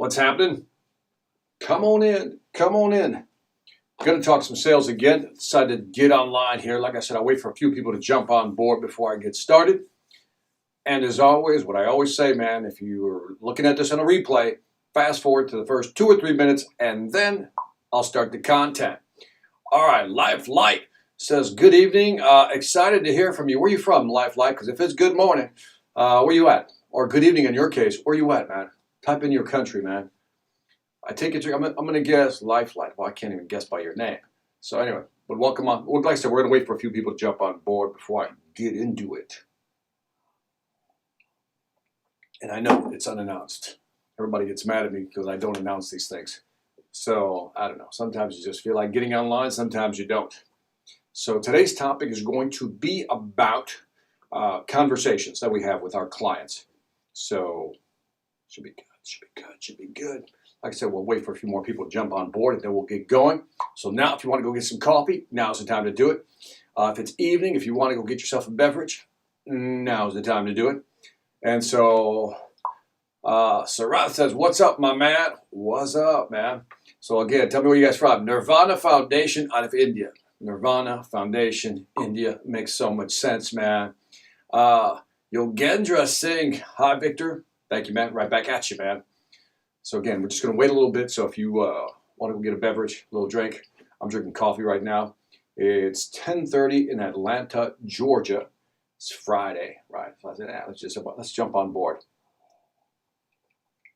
What's happening? Come on in. Come on in. Going to talk some sales again. Decided to get online here. Like I said, I'll wait for a few people to jump on board before I get started. And as always, what I always say, man, if you're looking at this on a replay, fast forward to the first 2 or 3 minutes, and then I'll start the content. All right, Life Light says, good evening. Excited to hear from you. Where are you from, Life Light? Because if it's good morning, where you at? Or good evening in your case, where you at, man? Type in your country, man. I take it, I'm going to guess Life Light. Well, I can't even guess by your name. So anyway, but welcome on. Like I said, we're going to wait for a few people to jump on board before I get into it. And I know it's unannounced. Everybody gets mad at me because I don't announce these things. So, I don't know. Sometimes you just feel like getting online. Sometimes you don't. So today's topic is going to be about conversations that we have with our clients. So, should be good. Should be good. Like I said, we'll wait for a few more people to jump on board and then we'll get going. So now if you want to go get some coffee, now's the time to do it. If it's evening, if you want to go get yourself a beverage, now's the time to do it. And so Sarat says, what's up, my man? What's up, man? So again, tell me where you guys from. Nirvana Foundation out of India. Nirvana Foundation, India. Makes so much sense, man. Yogendra Singh. Hi, Victor. Thank you, man. Right back at you, man. So again, we're just going to wait a little bit. So if you want to go get a beverage, a little drink, I'm drinking coffee right now. It's 10:30 in Atlanta, Georgia. It's Friday, right? So I said, let's jump on board.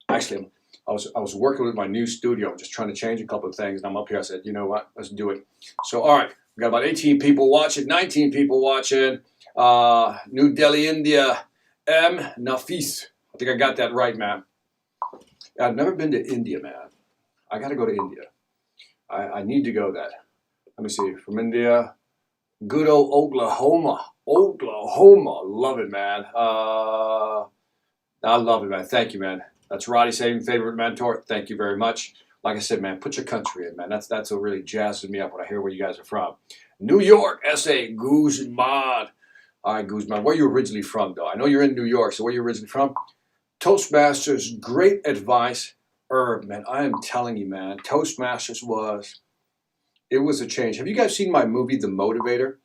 Actually, I was working with my new studio. I'm just trying to change a couple of things, and I'm up here. I said, you know what? Let's do it. So all right, we got about 18 people watching, 19 people watching. New Delhi, India. M. Nafis. I think I got that right, man. I've never been to India, man. I got to go to India. I need to go there. Let me see. From India, good old Oklahoma. Oklahoma. Love it, man. I love it, man. Thank you, man. That's Roddy saying favorite mentor. Thank you very much. Like I said, man, put your country in, man. That's what really jazzes me up when I hear where you guys are from. New York, S.A. Guzman. All right, Guzman. Where are you originally from, though? I know you're in New York, so where are you originally from? Toastmasters, great advice. Herb, man, I am telling you, man, Toastmasters was a change. Have you guys seen my movie, The Motivator?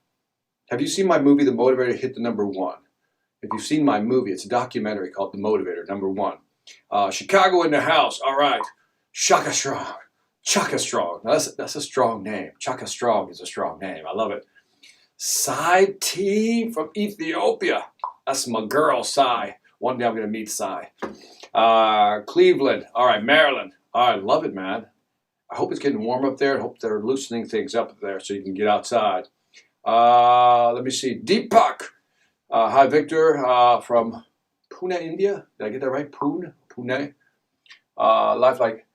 Have you seen my movie, The Motivator, hit the #1? If you've seen my movie, it's a documentary called The Motivator, #1. Chicago in the house, all right. Shaka Strong. Chaka Strong. Now that's a strong name. Chaka Strong is a strong name. I love it. Sai T from Ethiopia. That's my girl, Sai. One day I'm going to meet Sai. Cleveland. All right, Maryland. All right, love it, man. I hope it's getting warm up there. I hope they're loosening things up there so you can get outside. Let me see. Deepak. Hi, Victor, from Pune, India. Did I get that right? Pune. Lifelike.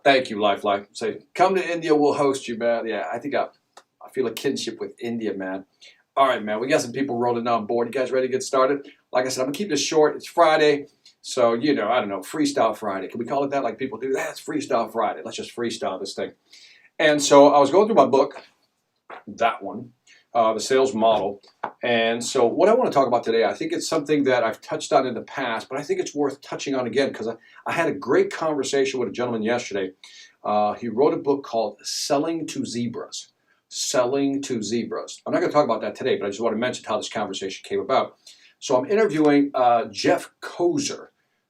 Thank you, Lifelike. Say, come to India, we'll host you, man. Yeah, I think I feel a kinship with India, man. All right, man, we got some people rolling on board. You guys ready to get started? Like I said, I'm going to keep this short. It's Friday, so, you know, I don't know, Freestyle Friday. Can we call it that like people do? That's Freestyle Friday. Let's just freestyle this thing. And so I was going through my book, that one, The Sales Model. And so what I want to talk about today, I think it's something that I've touched on in the past, but I think it's worth touching on again because I had a great conversation with a gentleman yesterday. He wrote a book called Selling to Zebras. Selling to Zebras. I'm not going to talk about that today, but I just want to mention how this conversation came about. So I'm interviewing Jeff Kozer,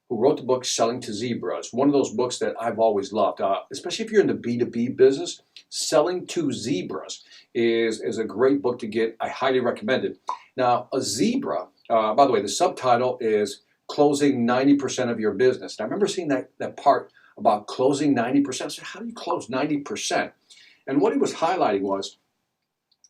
who wrote the book Selling to Zebras, one of those books that I've always loved, especially if you're in the B2B business. Selling to Zebras is a great book to get. I highly recommend it. Now, a zebra, by the way, the subtitle is Closing 90% of Your Business. And I remember seeing that part about closing 90%. I said, how do you close 90%? And what he was highlighting was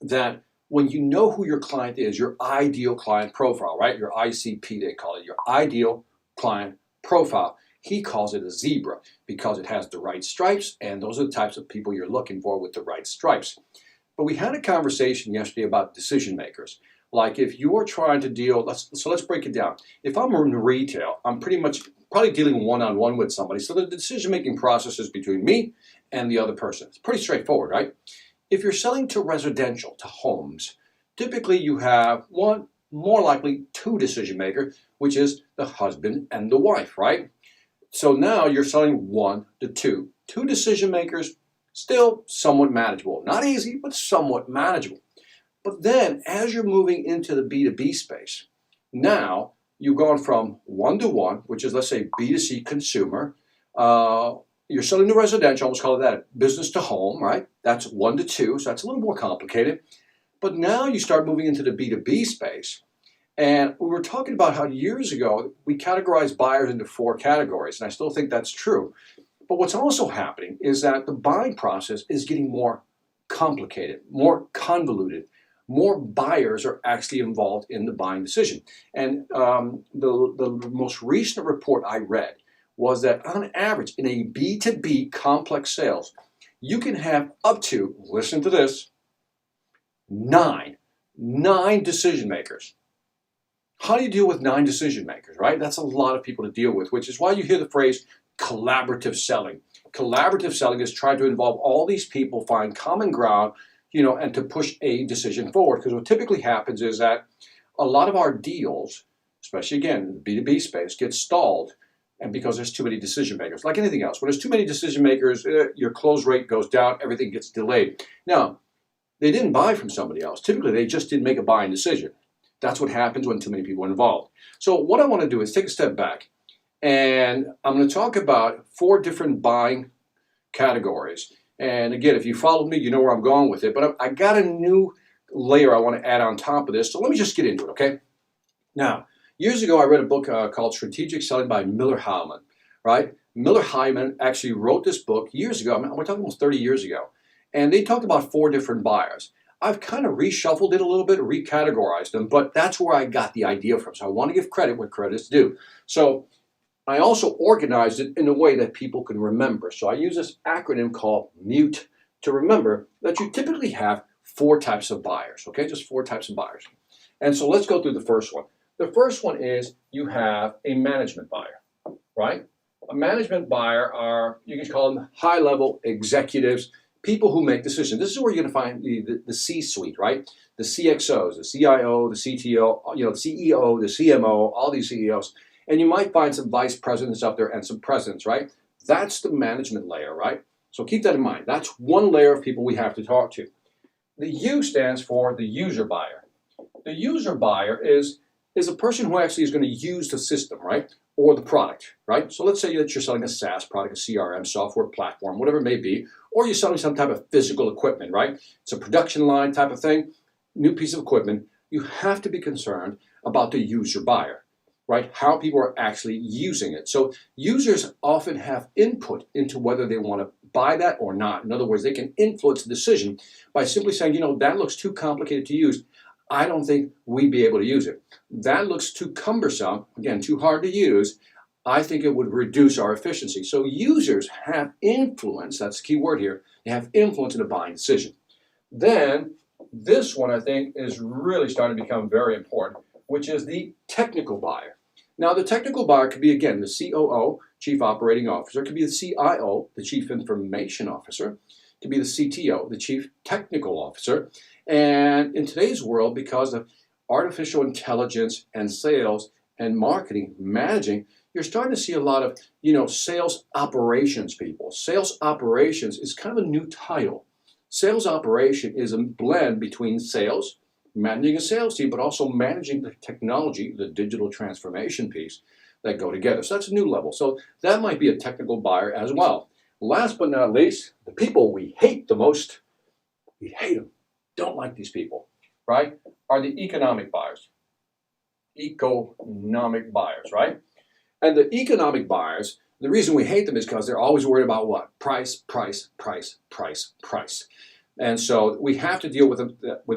that when you know who your client is, your ideal client profile, right? Your ICP, they call it, your ideal client profile. He calls it a zebra because it has the right stripes, and those are the types of people you're looking for with the right stripes. But we had a conversation yesterday about decision makers. Like if you're trying to deal, let's break it down. If I'm in retail, I'm probably dealing one-on-one with somebody. So the decision-making process is between me and the other person. It's pretty straightforward, right? If you're selling to residential, to homes, typically you have one, more likely two decision makers, which is the husband and the wife, right? So now you're selling 1 to 2. 2 decision makers, still somewhat manageable. Not easy, but somewhat manageable. But then as you're moving into the B2B space, now you've gone from 1 to 1, which is, let's say, B2C consumer. You're selling to residential, let's call it that, business to home, right? That's 1 to 2, so that's a little more complicated. But now you start moving into the B2B space. And we were talking about how years ago we categorized buyers into 4 categories, and I still think that's true. But what's also happening is that the buying process is getting more complicated, more convoluted. More buyers are actually involved in the buying decision. And the most recent report I read was that on average in a B2B complex sales, you can have up to, listen to this, 9 decision makers. How do you deal with 9 decision makers, right? That's a lot of people to deal with, which is why you hear the phrase collaborative selling. Collaborative selling is trying to involve all these people, find common ground, and to push a decision forward. Because what typically happens is that a lot of our deals, especially again in the B2B space, get stalled, and because there's too many decision makers. Like anything else, when there's too many decision makers, your close rate goes down, everything gets delayed. Now, they didn't buy from somebody else. Typically, they just didn't make a buying decision. That's what happens when too many people are involved. So what I want to do is take a step back, and I'm going to talk about 4 different buying categories. And again, if you followed me, you know where I'm going with it. But I got a new layer I want to add on top of this. So let me just get into it, okay? Now, years ago, I read a book called Strategic Selling by Miller Heiman, right? Miller Heiman actually wrote this book years ago. We're talking almost 30 years ago. And they talked about 4 different buyers. I've kind of reshuffled it a little bit, recategorized them, but that's where I got the idea from. So I want to give credit where credit's due. So I also organized it in a way that people can remember. So I use this acronym called MUTE to remember that you typically have 4 types of buyers, okay? Just 4 types of buyers. And so let's go through the first one. The first one is you have a management buyer, right? A management buyer are, you can call them high-level executives, people who make decisions. This is where you're going to find the C-suite, right? The CXOs, the CIO, the CTO, the CEO, the CMO, all these CEOs. And you might find some vice presidents up there and some presidents, right? That's the management layer, right? So keep that in mind. That's one layer of people we have to talk to. The U stands for the user buyer. The user buyer is a person who actually is going to use the system, right? Or the product, right? So let's say that you're selling a SaaS product, a CRM software platform, whatever it may be, or you're selling some type of physical equipment, right? It's a production line type of thing, new piece of equipment. You have to be concerned about the user buyer, right? How people are actually using it. So users often have input into whether they want to buy that or not. In other words, they can influence the decision by simply saying, that looks too complicated to use. I don't think we'd be able to use it. That looks too cumbersome, again, too hard to use. I think it would reduce our efficiency. So users have influence, that's the key word here, they have influence in the buying decision. Then this one I think is really starting to become very important, which is the technical buyer. Now the technical buyer could be, again, the COO, Chief Operating Officer, it could be the CIO, the Chief Information Officer, it could be the CTO, the Chief Technical Officer. And in today's world, because of artificial intelligence and sales and marketing, managing, you're starting to see a lot of, sales operations people. Sales operations is kind of a new title. Sales operation is a blend between sales, managing a sales team, but also managing the technology, the digital transformation piece that go together. So that's a new level. So that might be a technical buyer as well. Last but not least, the people we hate the most, we hate them, don't like these people, right, are the economic buyers. Economic buyers, right? And the economic buyers, the reason we hate them is because they're always worried about what? Price, price, price, price, price. And so we have to deal with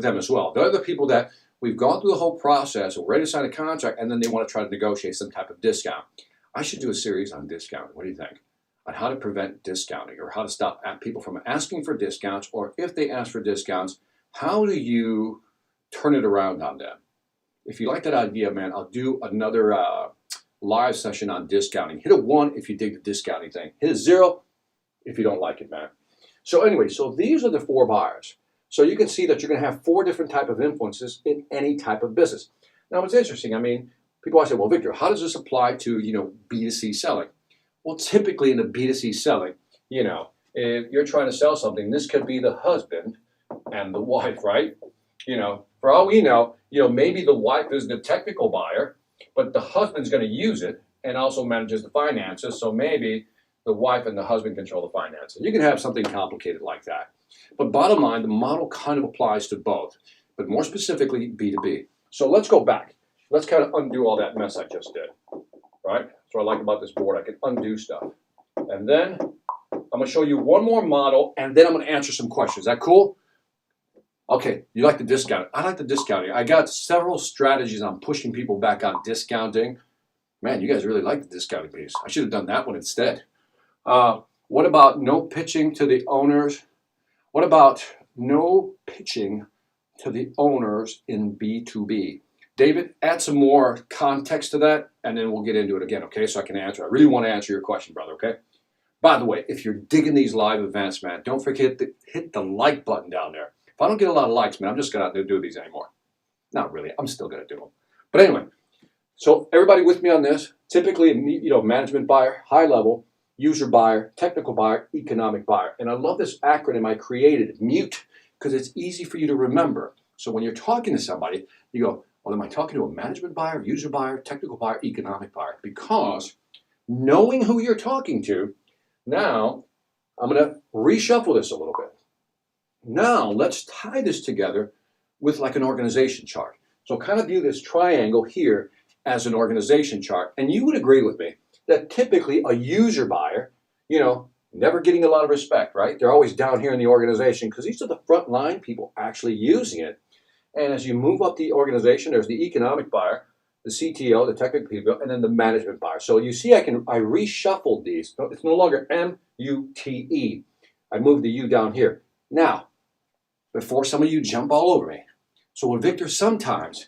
them as well. They're the people that we've gone through the whole process, we're ready to sign a contract, and then they want to try to negotiate some type of discount. I should do a series on discounting. What do you think? On how to prevent discounting, or how to stop people from asking for discounts, or if they ask for discounts, how do you turn it around on them? If you like that idea, man, I'll do another live session on discounting. Hit a 1 if you dig the discounting thing. Hit a 0 if you don't like it, man. So anyway, so these are the 4 buyers. So you can see that you're going to have 4 different type of influences in any type of business. Now, what's interesting, people always say, well, Victor, how does this apply to, B2C selling? Well, typically in the B2C selling, if you're trying to sell something, this could be the husband and the wife, right? For all we know, maybe the wife is the technical buyer, but the husband's going to use it and also manages the finances. So maybe the wife and the husband control the finances. You can have something complicated like that. But bottom line, the model kind of applies to both, but more specifically B2B. So let's go back. Let's kind of undo all that mess I just did, right? That's what I like about this board. I can undo stuff. And then I'm going to show you one more model, and then I'm going to answer some questions. Is that cool? Okay, you like the discounting. I like the discounting. I got several strategies on pushing people back on discounting. Man, you guys really like the discounting piece. I should have done that one instead. What about no pitching to the owners? What about no pitching to the owners in B2B? David, add some more context to that, and then we'll get into it again, okay? So I can answer. I really want to answer your question, brother, okay? By the way, if you're digging these live events, man, don't forget to hit the like button down there. If I don't get a lot of likes, man, I'm just going to do these anymore. Not really. I'm still going to do them. But anyway, so everybody with me on this? Typically, management buyer, high level, user buyer, technical buyer, economic buyer. And I love this acronym I created, MUTE, because it's easy for you to remember. So when you're talking to somebody, you go, well, am I talking to a management buyer, user buyer, technical buyer, economic buyer? Because knowing who you're talking to, now I'm going to reshuffle this a little bit. Now let's tie this together with like an organization chart. So kind of view this triangle here as an organization chart. And you would agree with me that typically a user buyer, never getting a lot of respect, right? They're always down here in the organization because these are the frontline people actually using it. And as you move up the organization, there's the economic buyer, the CTO, the technical people, and then the management buyer. So you see I reshuffled these. It's no longer M-U-T-E. I moved the U down here. Now, before some of you jump all over me. So with Victor, sometimes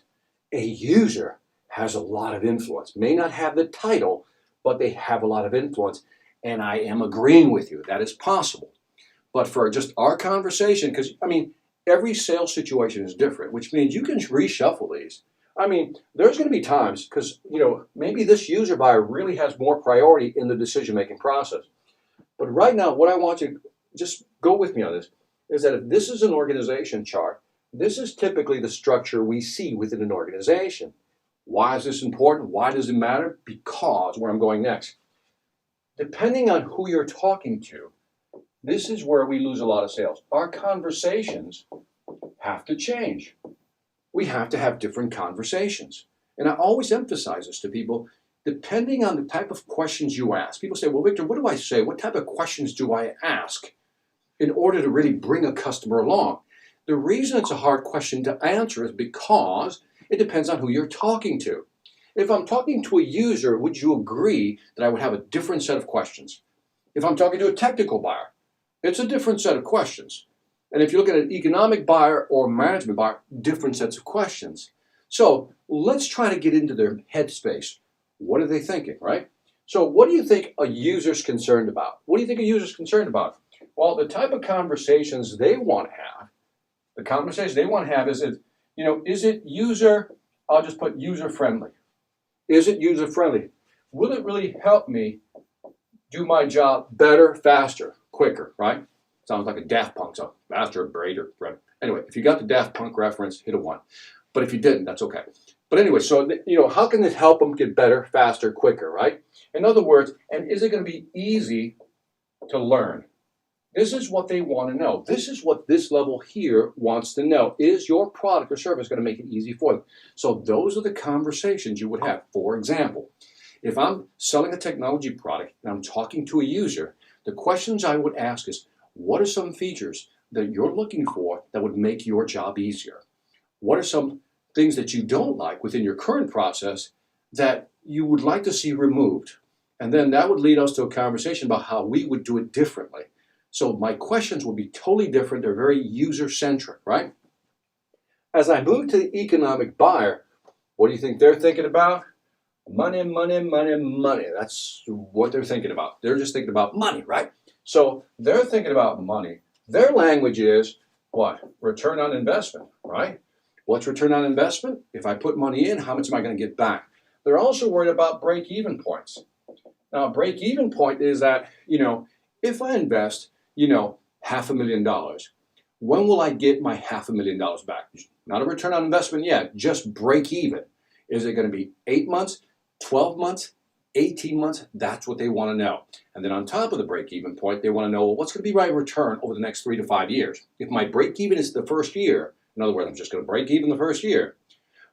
a user has a lot of influence. May not have the title, but they have a lot of influence. And I am agreeing with you. That is possible. But for just our conversation, because, every sales situation is different, which means you can reshuffle these. There's going to be times, because, maybe this user buyer really has more priority in the decision-making process. But right now, what I want you to just go with me on this is that if this is an organization chart, this is typically the structure we see within an organization. Why is this important? Why does it matter? Because, where I'm going next, depending on who you're talking to, this is where we lose a lot of sales. Our conversations have to change. We have to have different conversations. And I always emphasize this to people, depending on the type of questions you ask. People say, well, Victor, what do I say? What type of questions do I ask in order to really bring a customer along? The reason it's a hard question to answer is because it depends on who you're talking to. If I'm talking to a user, would you agree that I would have a different set of questions? If I'm talking to a technical buyer, it's a different set of questions. And if you look at an economic buyer or management buyer, different sets of questions. So let's try to get into their headspace. What are they thinking, right? So what do you think a user's concerned about? What do you think a user's concerned about? Well, the type of conversations they want to have, is it user, I'll just put user friendly. Is it user friendly? Will it really help me do my job better, faster, quicker, right? Sounds like a Daft Punk song, faster, greater. Right? Anyway, if you got the Daft Punk reference, hit a 1. But if you didn't, that's okay. But anyway, so, how can this help them get better, faster, quicker, right? In other words, and is it going to be easy to learn? This is what they want to know. This is what this level here wants to know. Is your product or service going to make it easy for them? So those are the conversations you would have. For example, if I'm selling a technology product and I'm talking to a user, the questions I would ask is, what are some features that you're looking for that would make your job easier? What are some things that you don't like within your current process that you would like to see removed? And then that would lead us to a conversation about how we would do it differently. So my questions will be totally different. They're very user-centric, right? As I move to the economic buyer, what do you think they're thinking about? Money, money, money, money. That's what they're thinking about. They're just thinking about money, right? So they're thinking about money. Their language is what? Return on investment, right? What's return on investment? If I put money in, how much am I going to get back? They're also worried about break-even points. Now, a break-even point is that, if I invest, $500,000, when will I get my $500,000 back? Not a return on investment yet, just break even. Is it going to be 8 months, 12 months, 18 months? That's what they want to know. And then on top of the break-even point, they want to know, well, what's going to be my return over the next 3 to 5 years? If my break-even is the first year, in other words, I'm just going to break even the first year,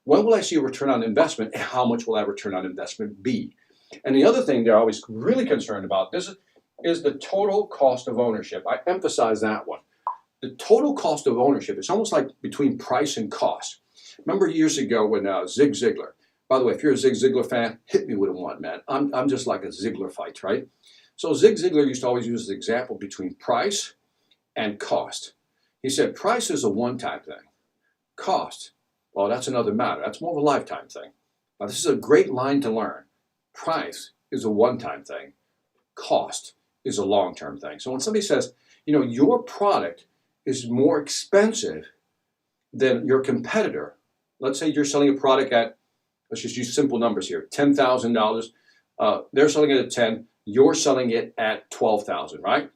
when will I see a return on investment, and how much will that return on investment be? And the other thing they're always really concerned about, this is the total cost of ownership. I emphasize that one. The total cost of ownership is almost like between price and cost. Remember years ago when Zig Ziglar, by the way, if you're a Zig Ziglar fan, hit me with a one, man. I'm just like a Ziglar fight, right? So Zig Ziglar used to always use this example between price and cost. He said price is a one-time thing. Cost, well, that's another matter. That's more of a lifetime thing. Now, this is a great line to learn. Price is a one-time thing. Cost is a long-term thing. So when somebody says, your product is more expensive than your competitor, let's say you're selling a product at, let's just use simple numbers here, $10,000. They're selling it at 10, you're selling it at 12,000, right?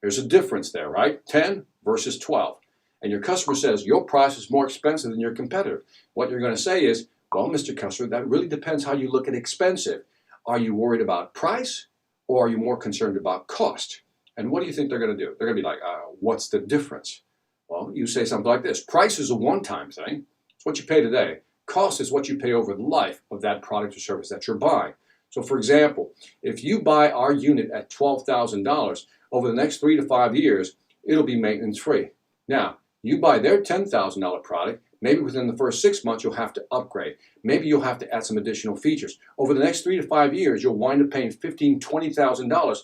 There's a difference there, right? 10 versus 12. And your customer says your price is more expensive than your competitor. What you're going to say is, well, Mr. Customer, that really depends how you look at expensive. Are you worried about price, or are you more concerned about cost? And what do you think they're going to do? They're going to be like, what's the difference? Well, you say something like this. Price is a one-time thing. It's what you pay today. Cost is what you pay over the life of that product or service that you're buying. So, for example, if you buy our unit at $12,000, over the next 3 to 5 years, it'll be maintenance-free. Now, you buy their $10,000 product, maybe within the first 6 months, you'll have to upgrade. Maybe you'll have to add some additional features. Over the next 3 to 5 years, you'll wind up paying $15,000, $20,000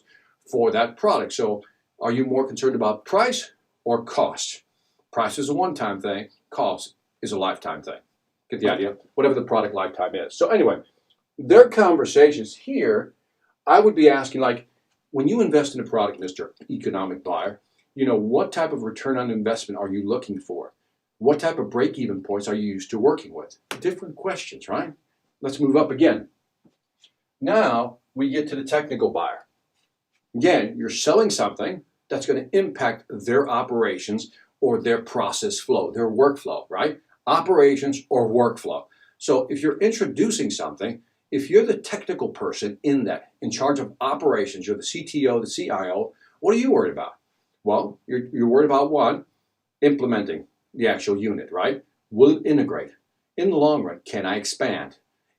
for that product. So are you more concerned about price or cost? Price is a one-time thing. Cost is a lifetime thing. Get the idea? Whatever the product lifetime is. So anyway, their conversations here, I would be asking, like, when you invest in a product, Mr. Economic Buyer, what type of return on investment are you looking for? What type of break-even points are you used to working with? Different questions, right? Let's move up again. Now we get to the technical buyer. Again, you're selling something that's going to impact their operations or their process flow, their workflow, right? Operations or workflow. So if you're introducing something, if you're the technical person in charge of operations, you're the CTO, the CIO, what are you worried about? Well, you're worried about one, implementing the actual unit, right? Will it integrate? In the long run, can I expand?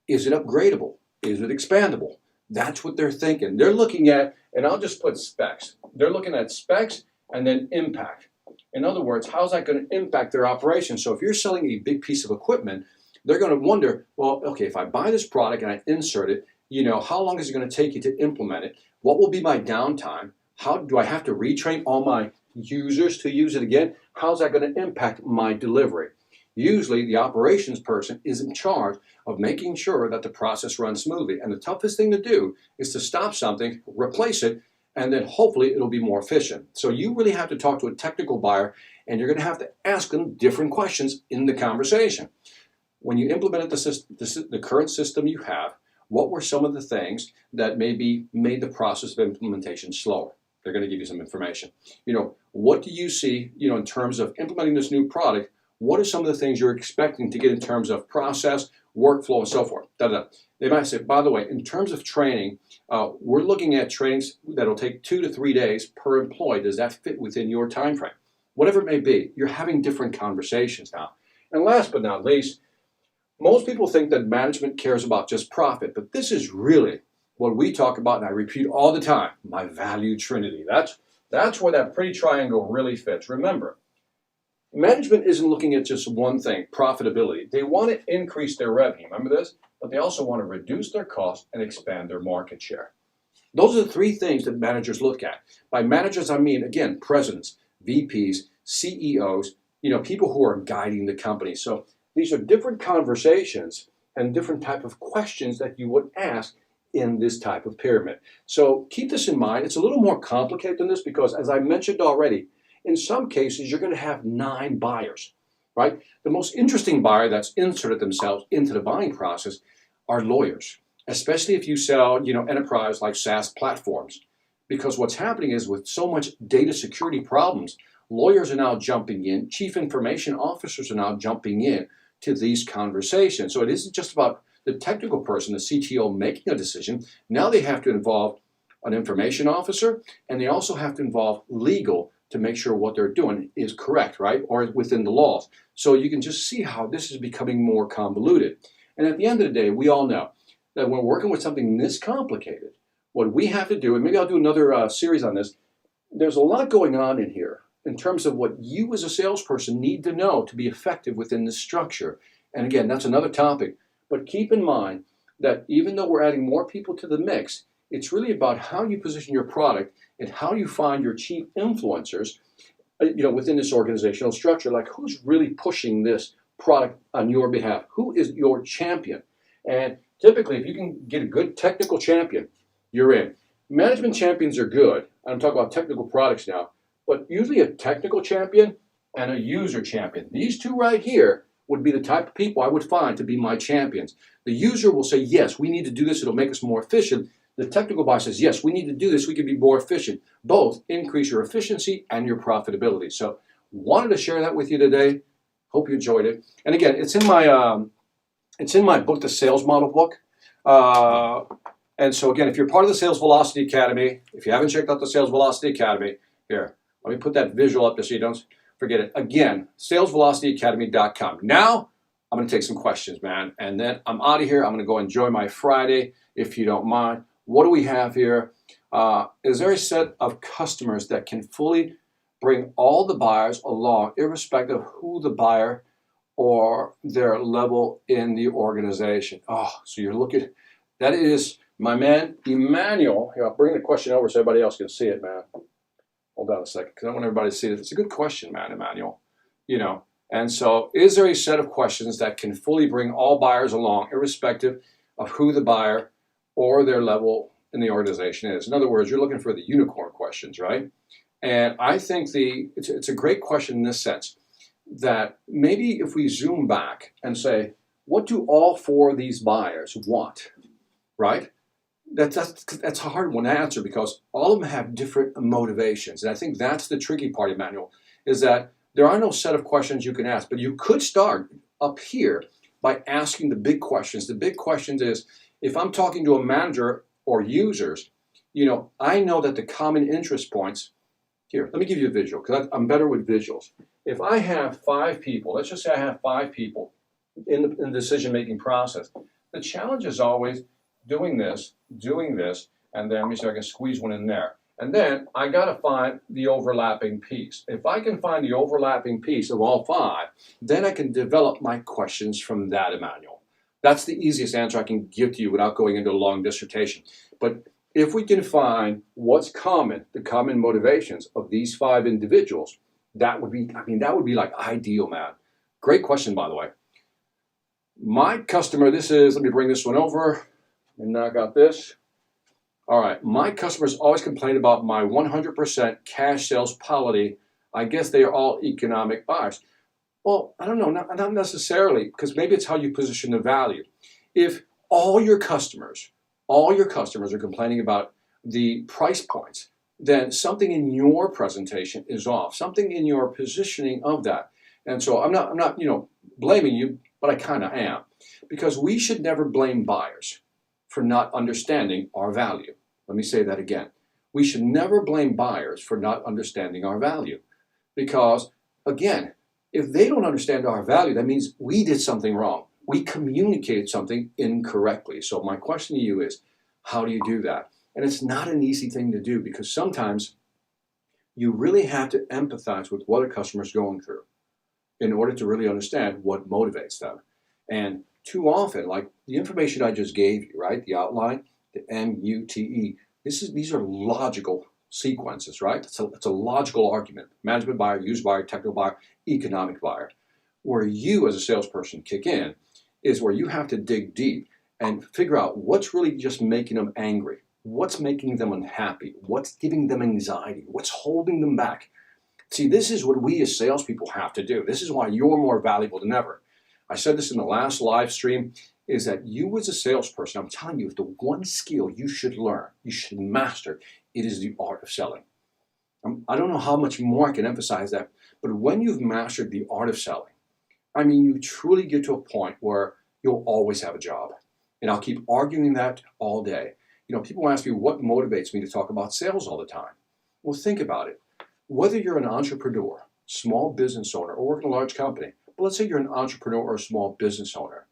Is it upgradable? Is it expandable? That's what they're thinking. They're looking at, and I'll just put specs. They're looking at specs and then impact. In other words, how's that going to impact their operation? So if you're selling a big piece of equipment, they're going to wonder, well, okay, if I buy this product and I insert it, how long is it going to take you to implement it? What will be my downtime? How do I have to retrain all my users to use it again? How's that going to impact my delivery? Usually the operations person is in charge of making sure that the process runs smoothly. And the toughest thing to do is to stop something, replace it, and then hopefully it'll be more efficient. So you really have to talk to a technical buyer, and you're going to have to ask them different questions in the conversation. When you implemented the current system you have, what were some of the things that maybe made the process of implementation slower? They're going to give you some information. What do you see, in terms of implementing this new product? What are some of the things you're expecting to get in terms of process, workflow, and so forth? They might say, by the way, in terms of training, we're looking at trainings that'll take 2 to 3 days per employee. Does that fit within your time frame? Whatever it may be, you're having different conversations now. And last but not least, most people think that management cares about just profit, but this is really what we talk about, and I repeat all the time, my value trinity. That's where that pretty triangle really fits. Remember, management isn't looking at just one thing, profitability. They want to increase their revenue, remember this? But they also want to reduce their costs and expand their market share. Those are the 3 things that managers look at. By managers, I mean, again, presidents, VPs, CEOs, people who are guiding the company. So these are different conversations and different type of questions that you would ask in this type of pyramid. So keep this in mind. It's a little more complicated than this because, as I mentioned already, in some cases, you're going to have 9 buyers, right? The most interesting buyer that's inserted themselves into the buying process are lawyers. especially if you sell, enterprise like SaaS platforms. Because what's happening is with so much data security problems, lawyers are now jumping in, chief information officers are now jumping in to these conversations. So it isn't just about the technical person, the CTO, making a decision. Now they have to involve an information officer, and they also have to involve legal to make sure what they're doing is correct, right? Or within the laws. So you can just see how this is becoming more convoluted. And at the end of the day, we all know that when we're working with something this complicated, what we have to do, and maybe I'll do another series on this, there's a lot going on in here in terms of what you as a salesperson need to know to be effective within this structure. And again, that's another topic. But keep in mind that even though we're adding more people to the mix, it's really about how you position your product and how you find your chief influencers, within this organizational structure. Like, who's really pushing this product on your behalf? Who is your champion? And typically, if you can get a good technical champion, you're in. Management champions are good. I'm talking about technical products now. But usually a technical champion and a user champion. These two right here would be the type of people I would find to be my champions. The user will say, yes, we need to do this. It'll make us more efficient. The technical buyer says, yes, we need to do this. We can be more efficient. Both increase your efficiency and your profitability. So wanted to share that with you today. Hope you enjoyed it. And again, it's in my book, the Sales Model book. And so again, if you're part of the Sales Velocity Academy, if you haven't checked out the Sales Velocity Academy, here, let me put that visual up there so you don't forget it. Again, salesvelocityacademy.com. Now, I'm going to take some questions, man. And then I'm out of here. I'm going to go enjoy my Friday, if you don't mind. What do we have here? Is there a set of customers that can fully bring all the buyers along, irrespective of who the buyer or their level in the organization? Oh, so you're looking, that is my man, Emmanuel. Here, I'll bring the question over so everybody else can see it, man. Hold on a second, because I want everybody to see it. It's a good question, man, Emmanuel. And so is there a set of questions that can fully bring all buyers along, irrespective of who the buyer or their level in the organization is? In other words, you're looking for the unicorn questions, right? And I think it's a great question in this sense, that maybe if we zoom back and say, what do all four of these buyers want, right? That's a hard one to answer because all of them have different motivations. And I think that's the tricky part, Emmanuel, is that there are no set of questions you can ask, but you could start up here by asking the big questions. The big questions is, if I'm talking to a manager or users, I know that the common interest points, here, let me give you a visual, because I'm better with visuals. If I have 5 people, let's just say I have 5 people in the decision-making process, the challenge is always doing this, and then let me see if I can squeeze one in there. And then I got to find the overlapping piece. If I can find the overlapping piece of all 5, then I can develop my questions from that, Emmanuel. That's the easiest answer I can give to you without going into a long dissertation. But if we can find what's common, the common motivations of these 5 individuals, that would be like ideal, man. Great question, by the way. My customer, let me bring this one over and knock out this. All right, my customers always complain about my 100% cash sales policy. I guess they are all economic buyers. Well, I don't know, not necessarily, because maybe it's how you position the value. If all your customers are complaining about the price points, then something in your presentation is off, something in your positioning of that. And so I'm not blaming you, but I kind of am, because we should never blame buyers for not understanding our value. Let me say that again. We should never blame buyers for not understanding our value, because again, if they don't understand our value, that means we did something wrong. We communicated something incorrectly. So my question to you is, how do you do that? And it's not an easy thing to do, because sometimes you really have to empathize with what a customer is going through in order to really understand what motivates them. And too often, like the information I just gave you, right? The outline, the MUTE, these are logical sequences, right? It's a logical argument. Management buyer, user buyer, technical buyer, economic buyer. Where you as a salesperson kick in is where you have to dig deep and figure out what's really just making them angry, what's making them unhappy, what's giving them anxiety, what's holding them back. See, this is what we as salespeople have to do. This is why you're more valuable than ever. I said this in the last live stream. is that you as a salesperson, I'm telling you, if the one skill you should learn, you should master, it is the art of selling. I don't know how much more I can emphasize that, but when you've mastered the art of selling, I mean, you truly get to a point where you'll always have a job. And I'll keep arguing that all day. You know, people ask me what motivates me to talk about sales all the time. Well, think about it. Whether you're an entrepreneur, small business owner, or work in a large company, but let's say you're an entrepreneur or a small business owner,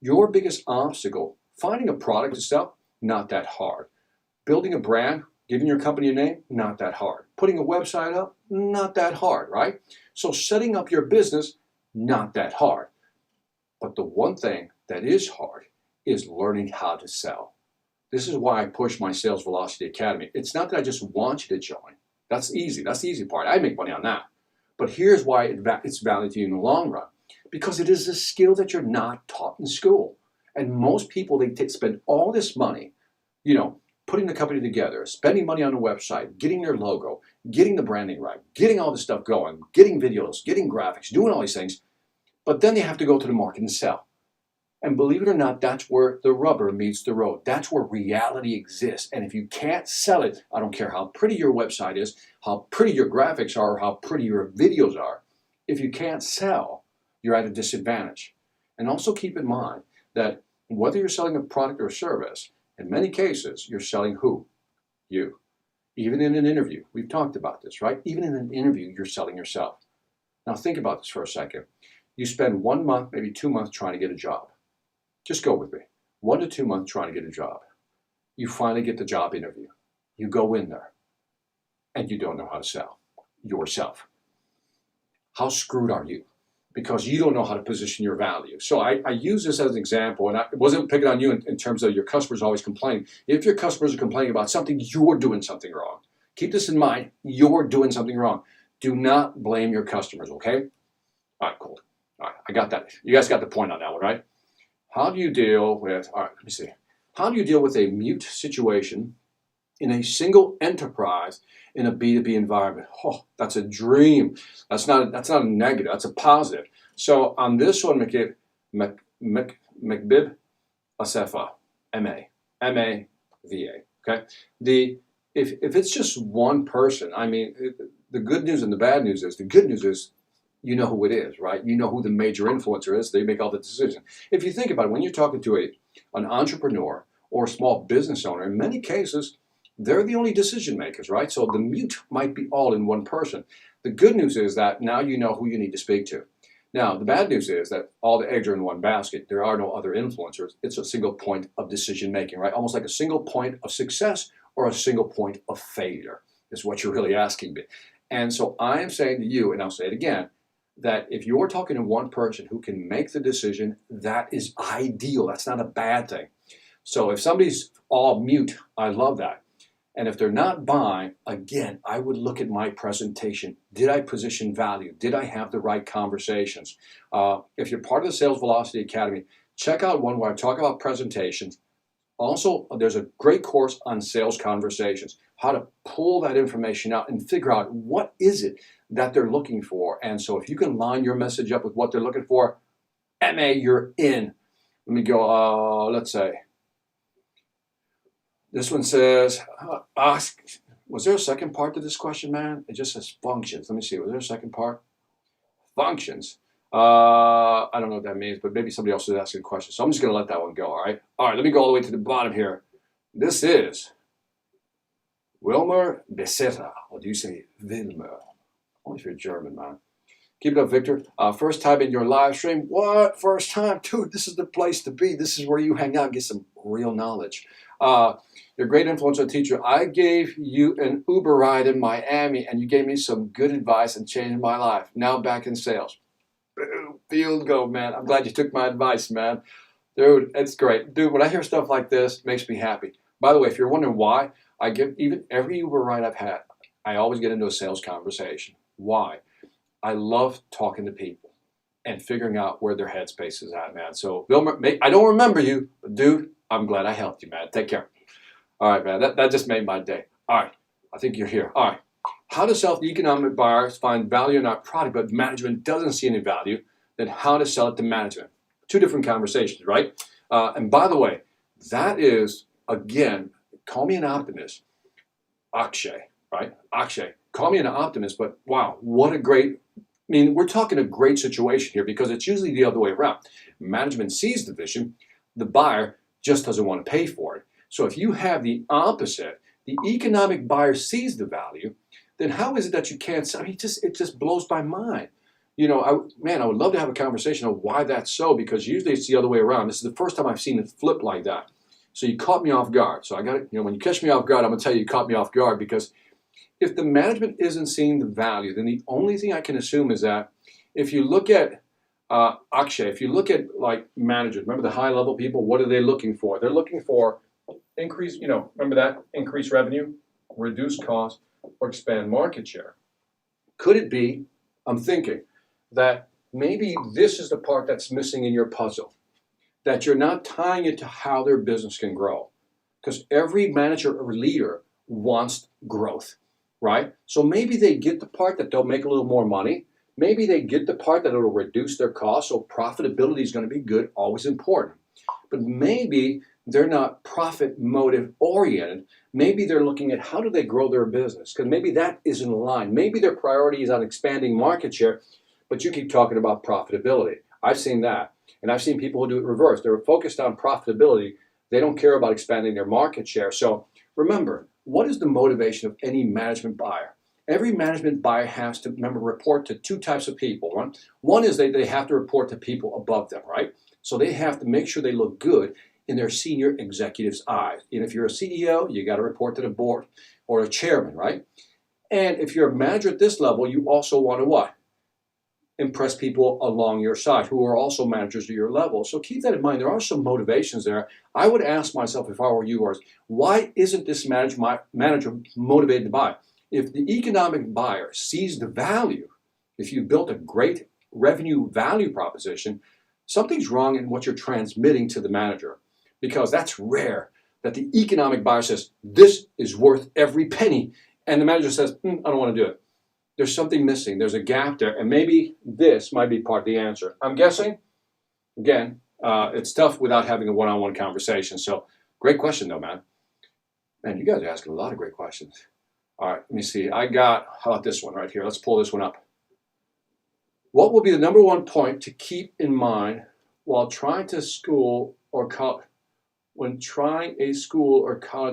your biggest obstacle, finding a product to sell, not that hard. Building a brand, giving your company a name, not that hard. Putting a website up, not that hard, right? So setting up your business, not that hard. But the one thing that is hard is learning how to sell. This is why I push my Sales Velocity Academy. It's not that I just want you to join. That's easy. That's the easy part. I make money on that. But here's why it's valuable to you in the long run. Because it is a skill that you're not taught in school. And most people, they spend all this money, you know, putting the company together, spending money on a website, getting their logo, getting the branding right, getting all this stuff going, getting videos, getting graphics, doing all these things. But then they have to go to the market and sell. And believe it or not, that's where the rubber meets the road. That's where reality exists. And if you can't sell it, I don't care how pretty your website is, how pretty your graphics are, or how pretty your videos are. If you can't sell, you're at a disadvantage. And also keep in mind that whether you're selling a product or a service, in many cases, you're selling who? You. Even in an interview, we've talked about this, right? Even in an interview, you're selling yourself. Now think about this for a second. You spend 1 month, maybe 2 months trying to get a job. Just go with me. 1 to 2 months trying to get a job. You finally get the job interview. You go in there and you don't know how to sell yourself. How screwed are you? Because you don't know how to position your value. So I use this as an example, and I wasn't picking on you in terms of your customers always complaining. If your customers are complaining about something, you're doing something wrong. Keep this in mind. You're doing something wrong. Do not blame your customers, okay? All right, cool. All right, I got that. You guys got the point on that one, right? How do you deal with, all right, let me see. How do you deal with a mute situation in a single enterprise in a B2B environment? Oh, that's a dream. That's not a negative, that's a positive. So on this one, McBib Asefa, M-A-V-A, okay? If it's just one person, I mean, the good news and the bad news is, the good news is, you know who it is, right? You know who the major influencer is. They make all the decisions. If you think about it, when you're talking to an entrepreneur or a small business owner, in many cases, they're the only decision makers, right? So the mute might be all in one person. The good news is that now you know who you need to speak to. Now, the bad news is that all the eggs are in one basket. There are no other influencers. It's a single point of decision making, right? Almost like a single point of success or a single point of failure is what you're really asking me. And so I am saying to you, and I'll say it again, that if you're talking to one person who can make the decision, that is ideal. That's not a bad thing. So if somebody's all mute, I love that. And if they're not buying, again, I would look at my presentation. Did I position value? Did I have the right conversations? If you're part of the Sales Velocity Academy, check out one where I talk about presentations. Also, there's a great course on sales conversations, how to pull that information out and figure out what is it that they're looking for. And so if you can line your message up with what they're looking for, MA, you're in. Let me go, let's say. This one says, was there a second part to this question, man? It just says functions. Let me see, was there a second part? Functions. I don't know what that means, but maybe somebody else is asking a question. So I'm just going to let that one go, all right? All right, let me go all the way to the bottom here. This is Wilmer Becerra. Or do you say Wilmer? Only if you're German, man. Keep it up, Victor. First time in your live stream. What? First time? Dude, this is the place to be. This is where you hang out and get some real knowledge. You're a great influencer teacher. I gave you an Uber ride in Miami, and you gave me some good advice and changed my life. Now back in sales. Boom, field goal, man. I'm glad you took my advice, man. Dude, it's great. Dude, when I hear stuff like this, it makes me happy. By the way, if you're wondering why, I give even every Uber ride I've had, I always get into a sales conversation. Why? I love talking to people and figuring out where their headspace is at, man. So, Bill, I don't remember you, but dude, I'm glad I helped you, man. Take care. All right, man. That just made my day. All right. I think you're here. All right. How to sell to economic buyers find value in our product, but management doesn't see any value, then how to sell it to management. Two different conversations, right? And by the way, that is, again, call me an optimist. Akshay, right? Akshay. Call me an optimist, but wow, what a great, I mean, we're talking a great situation here because it's usually the other way around. Management sees the vision, the buyer just doesn't want to pay for it. So if you have the opposite, the economic buyer sees the value, then how is it that you can't, I mean, it just blows my mind. You know, I would love to have a conversation on why that's so, because usually it's the other way around. This is the first time I've seen it flip like that. So you caught me off guard. So I got it, you know, when you catch me off guard, I'm gonna tell you caught me off guard, because if the management isn't seeing the value, then the only thing I can assume is that if you look at Akshay, if you look at like managers, remember the high level people, what are they looking for? They're looking for increase, you know, remember that? Increase revenue, reduce cost, or expand market share. Could it be, I'm thinking, that maybe this is the part that's missing in your puzzle, that you're not tying it to how their business can grow? Because every manager or leader wants growth, right? So maybe they get the part that they'll make a little more money. Maybe they get the part that it'll reduce their costs, so profitability is going to be good, always important. But maybe they're not profit motive oriented. Maybe they're looking at how do they grow their business, because maybe that isn't aligned. Maybe their priority is on expanding market share, but you keep talking about profitability. I've seen that. And I've seen people who do it reverse. They're focused on profitability. They don't care about expanding their market share. So remember, what is the motivation of any management buyer? Every management buyer has to, remember, report to two types of people. One is they have to report to people above them, right? So they have to make sure they look good in their senior executives' eyes. And if you're a CEO, you got to report to the board or a chairman, right? And if you're a manager at this level, you also want to what? Impress people along your side who are also managers at your level. So keep that in mind. There are some motivations there. I would ask myself, if I were you, why isn't this manager motivated to buy? If the economic buyer sees the value, if you built a great revenue value proposition, something's wrong in what you're transmitting to the manager, because that's rare that the economic buyer says, this is worth every penny, and the manager says, I don't want to do it. There's something missing. There's a gap there, and maybe this might be part of the answer. I'm guessing. Again, it's tough without having a one-on-one conversation. So, great question, though, man. Man, you guys are asking a lot of great questions. All right, let me see. How about this one right here? Let's pull this one up. What will be the number one point to keep in mind while trying a school or college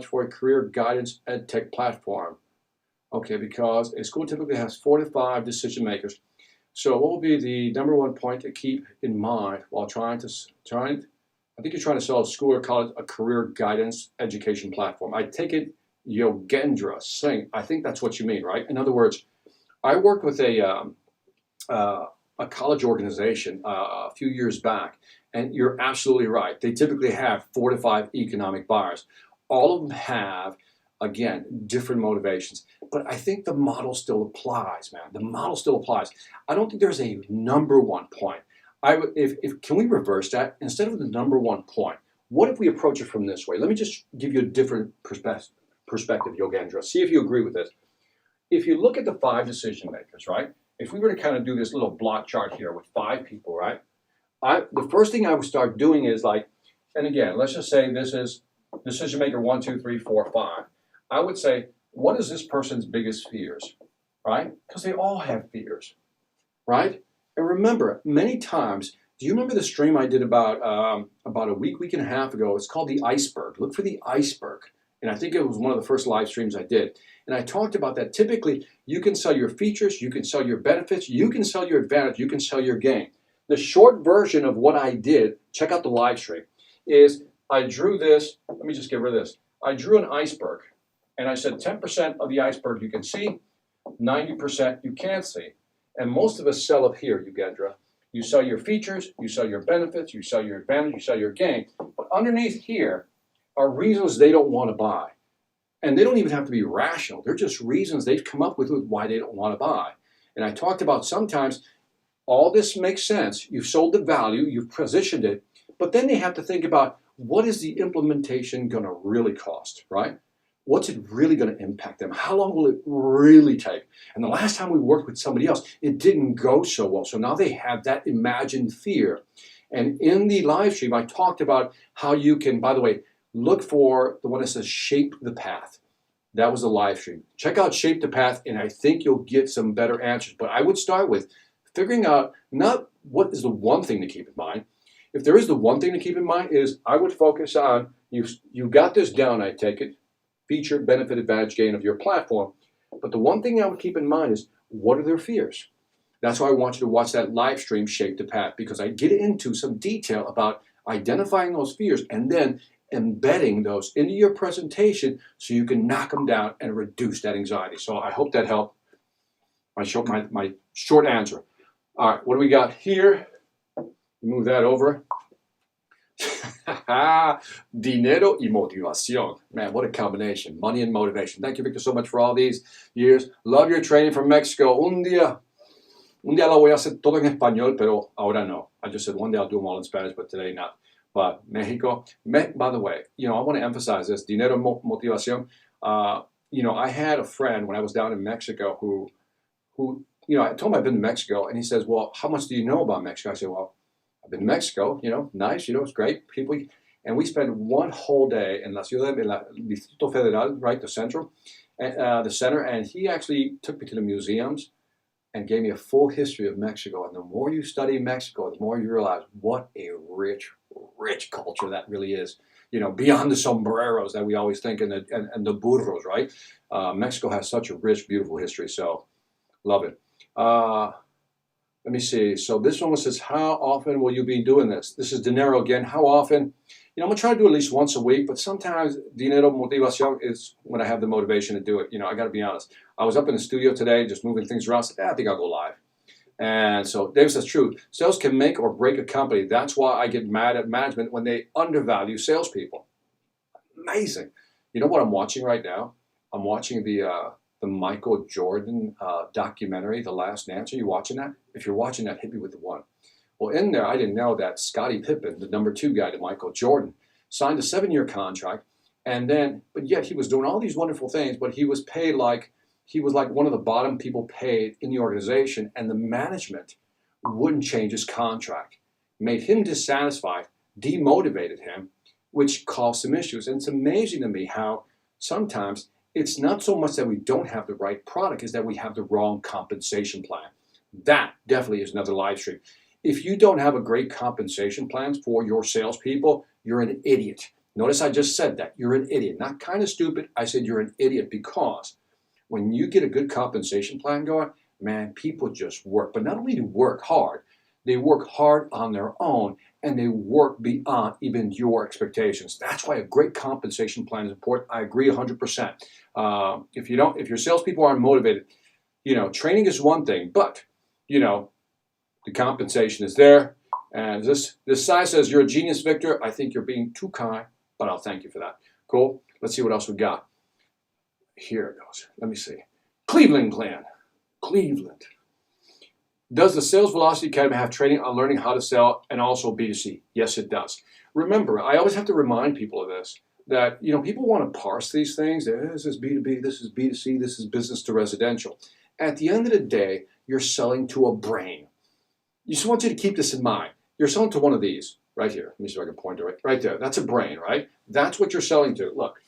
for a career guidance ed tech platform? Okay, because a school typically has 4 to 5 decision makers. So what will be the number one point to keep in mind while I think you're trying to sell a school or college a career guidance education platform. I take it Yogendra Singh. I think that's what you mean, right? In other words, I worked with a college organization a few years back, and you're absolutely right. They typically have 4 to 5 economic buyers. All of them have, again, different motivations. But I think the model still applies, man. The model still applies. I don't think there's a number one point. Can we reverse that? Instead of the number one point, what if we approach it from this way? Let me just give you a different perspective, Yogendra. See if you agree with this. If you look at the 5 decision makers, right? If we were to kind of do this little block chart here with 5 people, right? The first thing I would start doing is like, and again, let's just say this is decision maker 1, 2, 3, 4, 5. I would say, what is this person's biggest fears, right? Because they all have fears, right? And remember, many times, do you remember the stream I did about a week and a half ago? It's called the iceberg. Look for the iceberg. And I think it was one of the first live streams I did. And I talked about that. Typically, you can sell your features, you can sell your benefits, you can sell your advantage, you can sell your gain. The short version of what I did, check out the live stream, is I drew this. Let me just get rid of this. I drew an iceberg. And I said 10% of the iceberg you can see, 90% you can't see. And most of us sell up here, Yogendra. You sell your features, you sell your benefits, you sell your advantage, you sell your gain. But underneath here are reasons they don't want to buy. And they don't even have to be rational. They're just reasons they've come up with why they don't want to buy. And I talked about sometimes all this makes sense. You've sold the value, you've positioned it, but then they have to think about what is the implementation going to really cost, right? What's it really going to impact them? How long will it really take? And the last time we worked with somebody else, it didn't go so well. So now they have that imagined fear. And in the live stream, I talked about how you can, by the way, look for the one that says shape the path. That was a live stream. Check out Shape the Path, and I think you'll get some better answers. But I would start with figuring out not what is the one thing to keep in mind. If there is the one thing to keep in mind is I would focus on, you got this down, I take it, feature, benefit, advantage, gain of your platform. But the one thing I would keep in mind is what are their fears? That's why I want you to watch that live stream, Shape the Path, because I get into some detail about identifying those fears and then embedding those into your presentation so you can knock them down and reduce that anxiety. So I hope that helped. My short answer. All right, what do we got here? Move that over. Dinero y motivación. Man, what a combination. Money and motivation. Thank you, Victor, so much for all these years. Love your training from Mexico. Un día lo voy a hacer todo en español, pero ahora no. I just said one day I'll do them all in Spanish, but today not. But Mexico, by the way, I want to emphasize this, dinero motivación. I had a friend when I was down in Mexico who, I told him I've been to Mexico, and he says, well, how much do you know about Mexico? I said, well, I've been to Mexico, nice, it's great. People, and we spent one whole day in La Ciudad, in la Distrito Federal, right, the center, and he actually took me to the museums and gave me a full history of Mexico. And the more you study Mexico, the more you realize what a rich culture that really is. Beyond the sombreros that we always think and the burros, right? Mexico has such a rich, beautiful history. So, love it. Let me see. So this one says, how often will you be doing this? This is dinero again. How often? I'm going to try to do at least once a week, but sometimes dinero motivación is when I have the motivation to do it. I got to be honest. I was up in the studio today just moving things around. I said, I think I'll go live. And so David says, true. Sales can make or break a company. That's why I get mad at management when they undervalue salespeople. Amazing. You know what I'm watching right now? I'm watching the Michael Jordan documentary, The Last Dance. Are you watching that? If you're watching that, hit me with the one. Well, in there, I didn't know that Scottie Pippen, the number 2 guy to Michael Jordan, signed a 7-year contract, but yet he was doing all these wonderful things, but he was paid like, he was like one of the bottom people paid in the organization, and the management wouldn't change his contract, made him dissatisfied, demotivated him, which caused some issues. And it's amazing to me how sometimes it's not so much that we don't have the right product, is that we have the wrong compensation plan. That definitely is another live stream. If you don't have a great compensation plan for your salespeople, you're an idiot. Notice I just said that. You're an idiot. Not kind of stupid. I said you're an idiot because when you get a good compensation plan going, man, people just work. But not only do they work hard, they work hard on their own, and they work beyond even your expectations. That's why a great compensation plan is important. I agree 100%. If your salespeople aren't motivated, training is one thing, but the compensation is there. And this side says, you're a genius, Victor. I think you're being too kind, but I'll thank you for that. Cool. Let's see what else we got. Here it goes. Let me see. Cleveland plan. Cleveland. Does the Sales Velocity Academy have training on learning how to sell and also B2C? Yes, it does. Remember, I always have to remind people of this, that people want to parse these things. This is B2B, this is B2C, this is business to residential. At the end of the day, you're selling to a brain. I just want you to keep this in mind. You're selling to one of these right here. Let me see if I can point to it. Right there. That's a brain, right? That's what you're selling to. Look,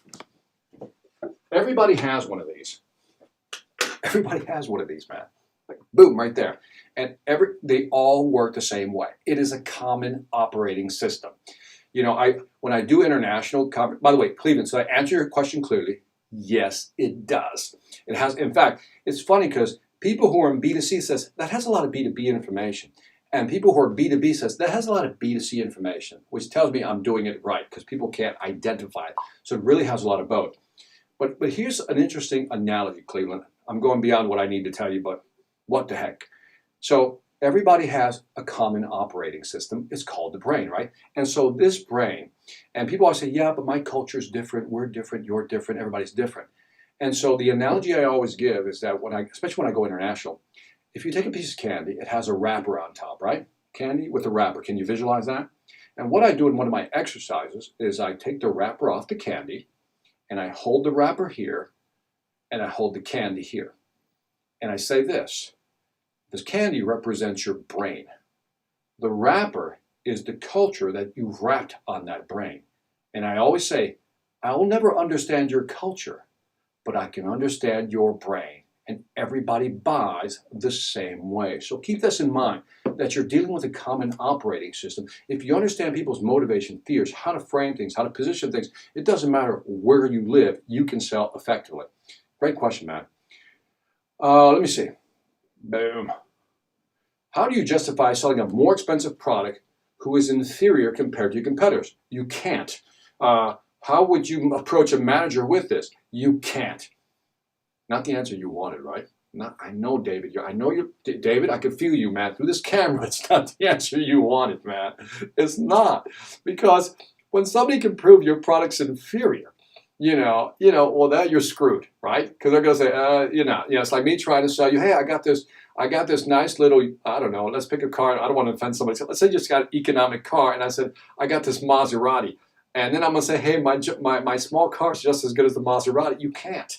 everybody has one of these. Everybody has one of these, man. Like, boom, right there. And they all work the same way. It is a common operating system. When I do international, by the way, Cleveland, so I answer your question clearly. Yes, it does. It has. In fact, it's funny because people who are in B2C says that has a lot of B2B information. And people who are B2B says that has a lot of B2C information, which tells me I'm doing it right because people can't identify it. So it really has a lot of both. But here's an interesting analogy, Cleveland. I'm going beyond what I need to tell you, but what the heck? So everybody has a common operating system. It's called the brain, right? And so this brain, and people always say, yeah, but my culture is different. We're different. You're different. Everybody's different. And so the analogy I always give is that especially when I go international, if you take a piece of candy, it has a wrapper on top, right? Candy with a wrapper. Can you visualize that? And what I do in one of my exercises is I take the wrapper off the candy, and I hold the wrapper here, and I hold the candy here. And I say this candy represents your brain. The wrapper is the culture that you've wrapped on that brain. And I always say, I will never understand your culture, but I can understand your brain. And everybody buys the same way. So keep this in mind, that you're dealing with a common operating system. If you understand people's motivation, fears, how to frame things, how to position things, it doesn't matter where you live, you can sell effectively. Great question, Matt. Let me see. Boom. How do you justify selling a more expensive product who is inferior compared to your competitors? You can't. How would you approach a manager with this? You can't. Not the answer you wanted, right? I know, David. I know you, David. I can feel you, man, through this camera. It's not the answer you wanted, man. It's not, because when somebody can prove your product's inferior, well, then you're screwed, right? Because they're gonna say, it's like me trying to sell you, hey, I got this nice little, I don't know, let's pick a car. I don't want to offend somebody. Let's say you just got an economic car, and I said, I got this Maserati, and then I'm gonna say, hey, my small car is just as good as the Maserati. You can't.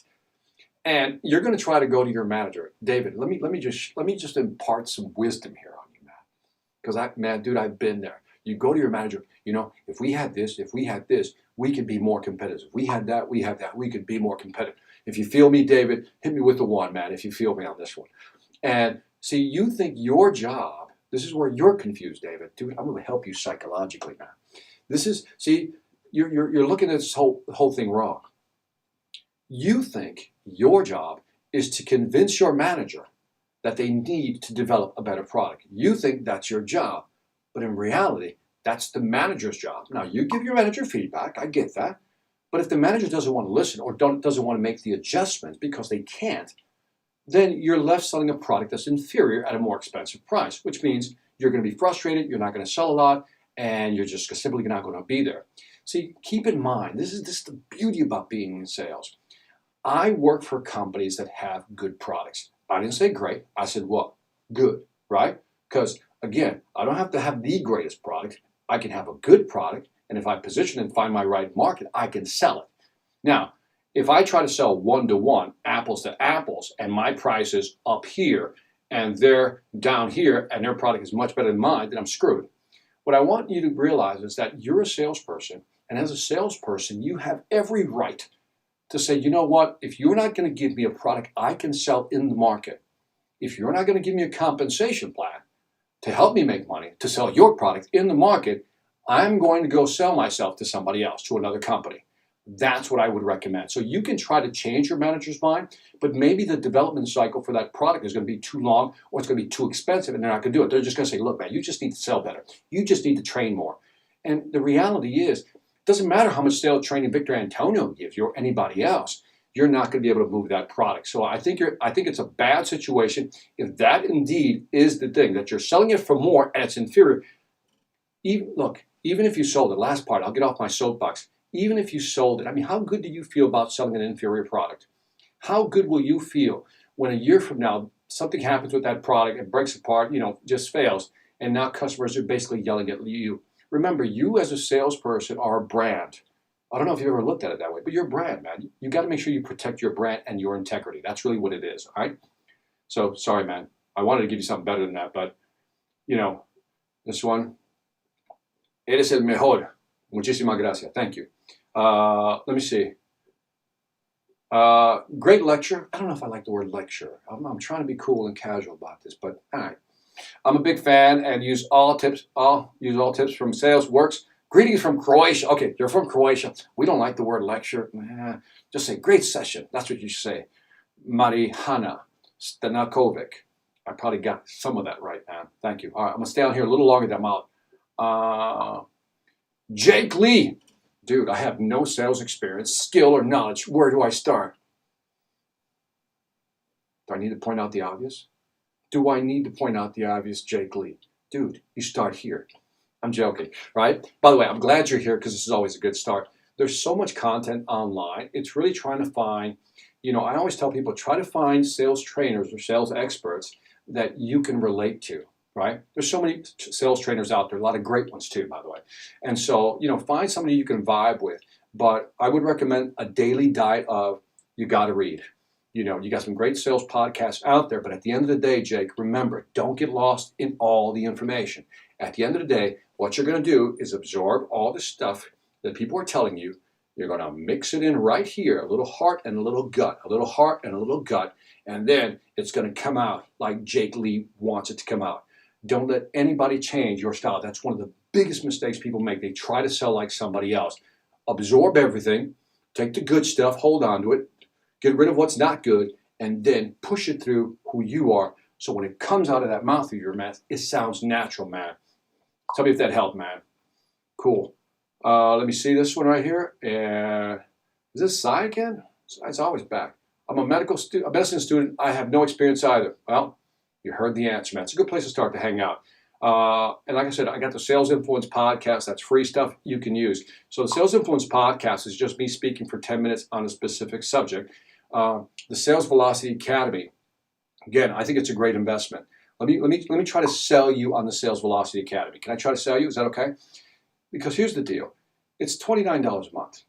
And you're going to try to go to your manager, David. Let me just impart some wisdom here on you, man. Because dude, I've been there. You go to your manager. If we had this, we could be more competitive. If we had that, we could be more competitive. If you feel me, David, hit me with the one, man. If you feel me on this one, and see, you think your job. This is where you're confused, David. Dude, I'm going to help you psychologically, man. You're looking at this whole thing wrong. You think your job is to convince your manager that they need to develop a better product. You think that's your job, but in reality, that's the manager's job. Now, you give your manager feedback, I get that, but if the manager doesn't want to listen or doesn't want to make the adjustments because they can't, then you're left selling a product that's inferior at a more expensive price, which means you're going to be frustrated, you're not going to sell a lot, and you're just simply not going to be there. See, keep in mind, this is the beauty about being in sales. I work for companies that have good products. I didn't say great. I said what? Good, right? Because, again, I don't have to have the greatest product. I can have a good product, and if I position and find my right market, I can sell it. Now, if I try to sell one-to-one, apples to apples, and my price is up here, and they're down here, and their product is much better than mine, then I'm screwed. What I want you to realize is that you're a salesperson, and as a salesperson, you have every right to say, you know what, if you're not going to give me a product I can sell in the market, if you're not going to give me a compensation plan to help me make money, to sell your product in the market, I'm going to go sell myself to somebody else, to another company. That's what I would recommend. So you can try to change your manager's mind, but maybe the development cycle for that product is going to be too long, or it's going to be too expensive, and they're not going to do it. They're just going to say, look, man, you just need to sell better. You just need to train more. And the reality is, it doesn't matter how much sales training Victor Antonio gives you or anybody else, you're not going to be able to move that product. So I think it's a bad situation if that indeed is the thing, that you're selling it for more and it's inferior. Even if you sold it, last part, I'll get off my soapbox. Even if you sold it, I mean, how good do you feel about selling an inferior product? How good will you feel when a year from now something happens with that product, it breaks apart, just fails, and now customers are basically yelling at you? Remember, you as a salesperson are a brand. I don't know if you've ever looked at it that way, but you're a brand, man. You got to make sure you protect your brand and your integrity. That's really what it is, all right? So, sorry, man. I wanted to give you something better than that, but, this one. Eres el mejor. Muchísimas gracias. Thank you. Let me see. Great lecture. I don't know if I like the word lecture. I'm trying to be cool and casual about this, but all right. I'm a big fan and use all tips from Sales Works. Greetings from Croatia. Okay, you're from Croatia. We don't like the word lecture. Just say great session. That's what you say. Marihana Stanakovic. I probably got some of that right, man. Thank you. All right, I'm going to stay on here a little longer than I'm out. Jake Lee. Dude, I have no sales experience, skill, or knowledge. Where do I start? Do I need to point out the obvious? Do I need to point out the obvious, Jake Lee? Dude, you start here. I'm joking, right? By the way, I'm glad you're here because this is always a good start. There's so much content online. It's really trying to find, I always tell people, try to find sales trainers or sales experts that you can relate to, right? There's so many sales trainers out there, a lot of great ones too, by the way. And so, find somebody you can vibe with. But I would recommend a daily diet of, you got to read. You got some great sales podcasts out there, but at the end of the day, Jake, remember, don't get lost in all the information. At the end of the day, what you're going to do is absorb all the stuff that people are telling you. You're going to mix it in right here, a little heart and a little gut, a little heart and a little gut, and then it's going to come out like Jake Lee wants it to come out. Don't let anybody change your style. That's one of the biggest mistakes people make. They try to sell like somebody else. Absorb everything, take the good stuff, hold on to it, get rid of what's not good, and then push it through who you are. So when it comes out of that mouth of your man, it sounds natural, man. Tell me if that helped, man. Cool. Let me see this one right here. And is this Cy again? It's always back. I'm a medicine student. I have no experience either. Well, you heard the answer, man. It's a good place to start to hang out. And like I said, I got the Sales Influence podcast. That's free stuff you can use. So the Sales Influence podcast is just me speaking for 10 minutes on a specific subject. The Sales Velocity Academy, again, I think it's a great investment. Let me try to sell you on the Sales Velocity Academy. Can I try to sell you? Is that okay? Because here's the deal. It's $29 a month.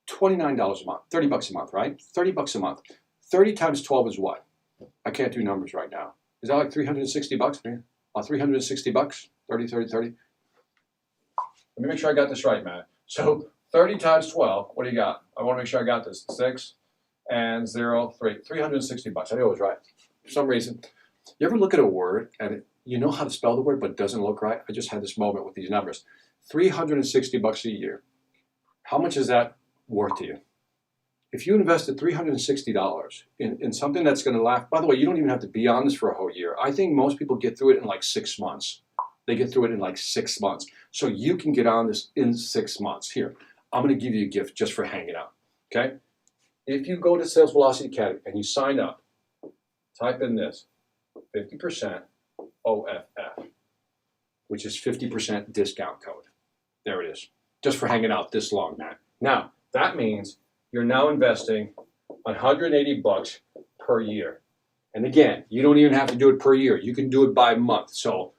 $29 a month. $30 a month, right? $30 a month. 30 times 12 is what? I can't do numbers right now. Is that like $360, man? 360 bucks? 30, 30, 30. Let me make sure I got this right, man. So 30 times 12, what do you got? I want to make sure I got this. 6 and 0, 3. 360 bucks. I knew it was right. For some reason. You ever look at a word and you know how to spell the word but it doesn't look right? I just had this moment with these numbers. 360 bucks a year. How much is that worth to you? If you invested $360 in something that's going to last, by the way, you don't even have to be on this for a whole year. I think most people get through it in like 6 months. They get through it in like 6 months. So you can get on this in 6 months. Here, I'm going to give you a gift just for hanging out. Okay? If you go to Sales Velocity Academy and you sign up, type in this, 50% OFF, which is 50% discount code. There it is. Just for hanging out this long, man. Now, that means you're now investing $180 per year. And again, you don't even have to do it per year. You can do it by month. So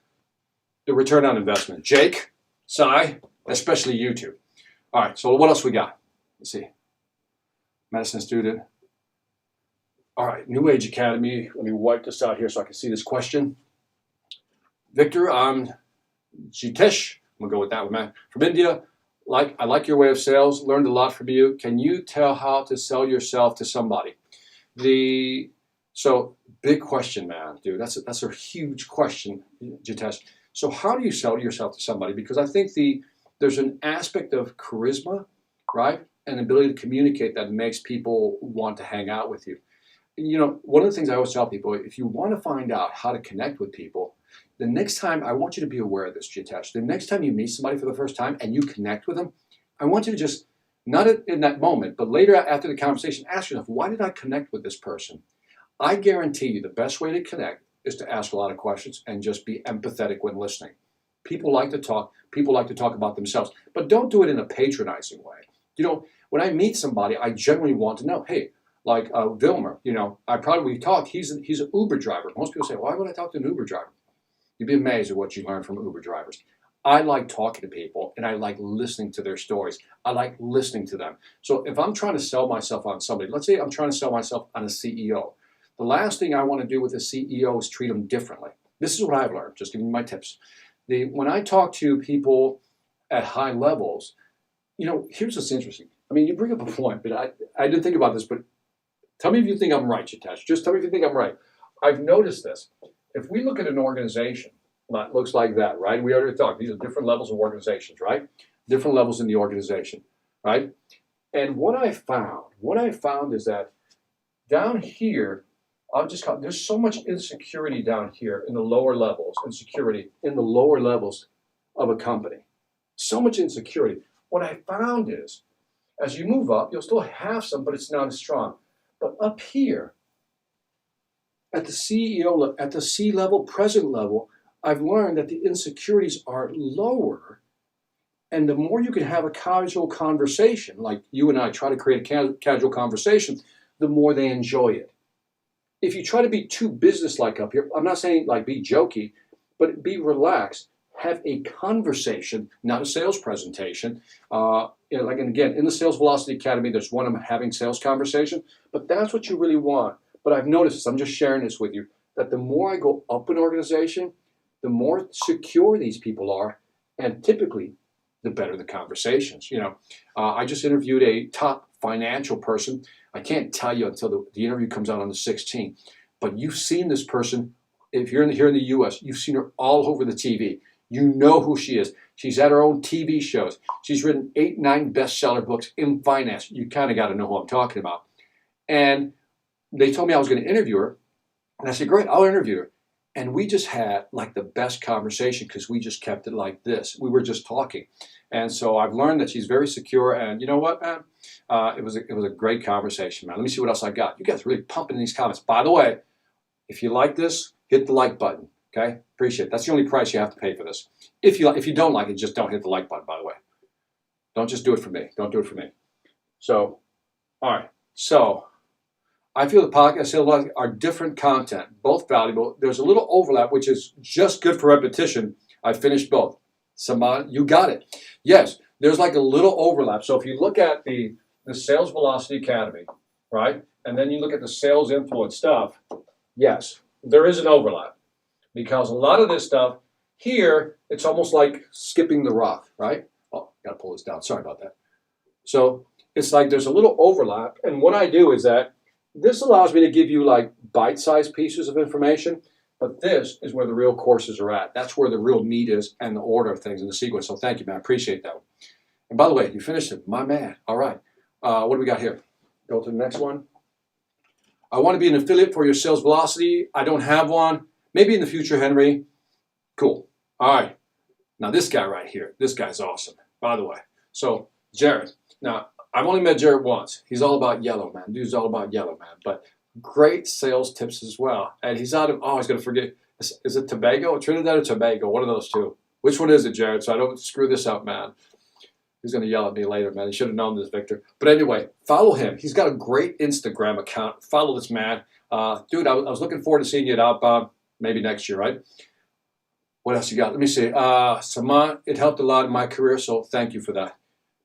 the return on investment. Jake, Cy, especially you two. All right, so what else we got? Let's see. Medicine student. All right, New Age Academy. Let me wipe this out here so I can see this question. Victor, Jitesh. I'm going to go with that one, man. From India. I like your way of sales. Learned a lot from you. Can you tell how to sell yourself to somebody? So big question, man, dude. That's a huge question, Jitesh. So how do you sell yourself to somebody? Because I think there's an aspect of charisma, right, and ability to communicate that makes people want to hang out with you. You know, one of the things I always tell people, if you want to find out how to connect with people, the next time, I want you to be aware of this, Jitesh. The next time you meet somebody for the first time and you connect with them, I want you to just, not in that moment, but later after the conversation, ask yourself, why did I connect with this person? I guarantee you the best way to connect is to ask a lot of questions and just be empathetic when listening. People like to talk. People like to talk about themselves. But don't do it in a patronizing way. You know, when I meet somebody, I generally want to know, hey, like Vilmer, you know, we talk, he's an Uber driver. Most people say, why would I talk to an Uber driver? You'd be amazed at what you learn from Uber drivers. I like talking to people and I like listening to their stories. I like listening to them. So if I'm trying to sell myself on somebody, let's say I'm trying to sell myself on a CEO. The last thing I want to do with a CEO is treat them differently. This is what I've learned, just giving you my tips. When I talk to people at high levels, you know, here's what's interesting. I mean, you bring up a point, but I didn't think about this, but tell me if you think I'm right, Jitesh. Just tell me if you think I'm right. I've noticed this. If we look at an organization that looks like that, right? We already talked. These are different levels of organizations, right? Different levels in the organization, right? And what I found is that down here, there's so much insecurity down here in the lower levels, insecurity in the lower levels of a company. So much insecurity. What I found is, as you move up, you'll still have some, but it's not as strong. But up here, at the CEO, at the C-level, president level, I've learned that the insecurities are lower. And the more you can have a casual conversation, like you and I try to create a casual conversation, the more they enjoy it. If you try to be too businesslike up here, I'm not saying like be jokey, but be relaxed. Have a conversation, not a sales presentation. And again, in the Sales Velocity Academy, there's one I'm having sales conversation, but that's what you really want. But I've noticed, I'm just sharing this with you, that the more I go up an organization, the more secure these people are, and typically, the better the conversations. I just interviewed a top financial person. I can't tell you until the interview comes out on the 16th, but you've seen this person. If you're here in the U.S., you've seen her all over the TV. You know who she is. She's at her own TV shows. She's written 8, 9 bestseller books in finance. You kind of got to know who I'm talking about. And they told me I was going to interview her. And I said, great, I'll interview her. And we just had like the best conversation because we just kept it like this. We were just talking. And so I've learned that she's very secure. And you know what, man? It was a great conversation, man. Let me see what else I got. You guys are really pumping these comments. By the way, if you like this, hit the like button. Okay? Appreciate it. That's the only price you have to pay for this. If you don't like it, just don't hit the like button, by the way. Don't just do it for me. Don't do it for me. So, all right. So, I feel the podcast sales are different content, both valuable. There's a little overlap, which is just good for repetition. I finished both. Samad, you got it. Yes, there's like a little overlap. So if you look at the Sales Velocity Academy, right, and then you look at the sales influence stuff, yes, there is an overlap. Because a lot of this stuff here, it's almost like skipping the rock, right? Oh, gotta pull this down. Sorry about that. So it's like there's a little overlap. And what I do is that this allows me to give you like bite-sized pieces of information, but this is where the real courses are at. That's where the real meat is and the order of things in the sequence. So thank you, man. I appreciate that one. And by the way, you finished it. My man. All right. What do we got here? Go to the next one. I want to be an affiliate for your sales velocity. I don't have one. Maybe in the future, Henry. Cool. All right. Now this guy right here, this guy's awesome, by the way. So Jared. Now, I've only met Jared once. He's all about yellow, man. Dude's all about yellow, man. But great sales tips as well. And he's out of, I was going to forget. Is it Tobago? Trinidad or Tobago? One of those two. Which one is it, Jared? So I don't screw this up, man. He's going to yell at me later, man. He should have known this, Victor. But anyway, follow him. He's got a great Instagram account. Follow this man. Dude, I was looking forward to seeing you at Outbound. Maybe next year, right? What else you got? Let me see. Saman, it helped a lot in my career, so thank you for that.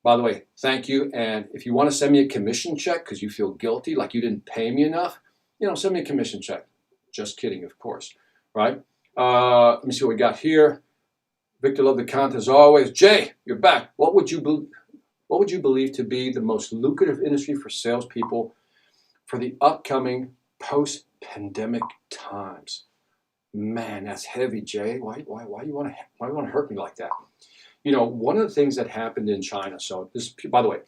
By the way, thank you. And if you want to send me a commission check because you feel guilty, like you didn't pay me enough, send me a commission check. Just kidding, of course, right? Let me see what we got here. Victor, love the content as always. Jay, you're back. What would you believe to be the most lucrative industry for salespeople for the upcoming post-pandemic times? Man, that's heavy, Jay. Why you want to hurt me like that? One of the things that happened in China. So this, by the way,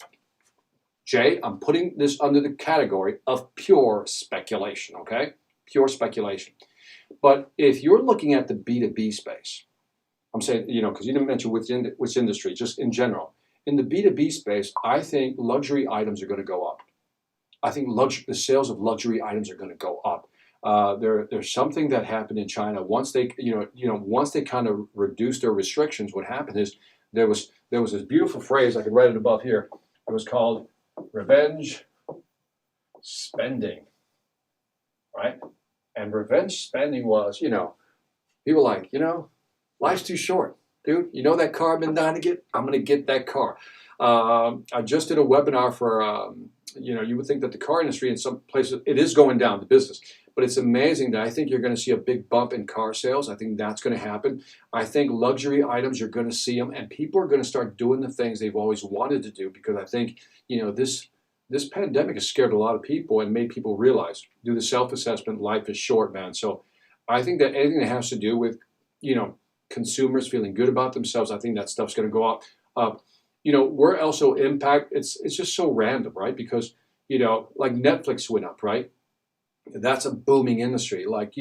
Jay, I'm putting this under the category of pure speculation. Okay, pure speculation. But if you're looking at the B2B space, I'm saying, because you didn't mention which industry, just in general. In the B2B space, I think luxury items are going to go up. I think the sales of luxury items are going to go up. There's something that happened in China once they kind of reduced their restrictions. What happened is there was this beautiful phrase, I can write it above here. It was called revenge spending, right? And revenge spending was, people like, life's too short, dude. That car I've been dying to get? I'm going to get that car. I just did a webinar for, you would think that the car industry in some places, it is going down, the business. But it's amazing that I think you're going to see a big bump in car sales. I think that's going to happen. I think luxury items, you're going to see them. And people are going to start doing the things they've always wanted to do. Because I think, this pandemic has scared a lot of people and made people realize, do the self-assessment, life is short, man. So I think that anything that has to do with, consumers feeling good about themselves, I think that stuff's going to go up. Where else will impact, it's just so random, right? Because, like Netflix went up, right? That's a booming industry. Like,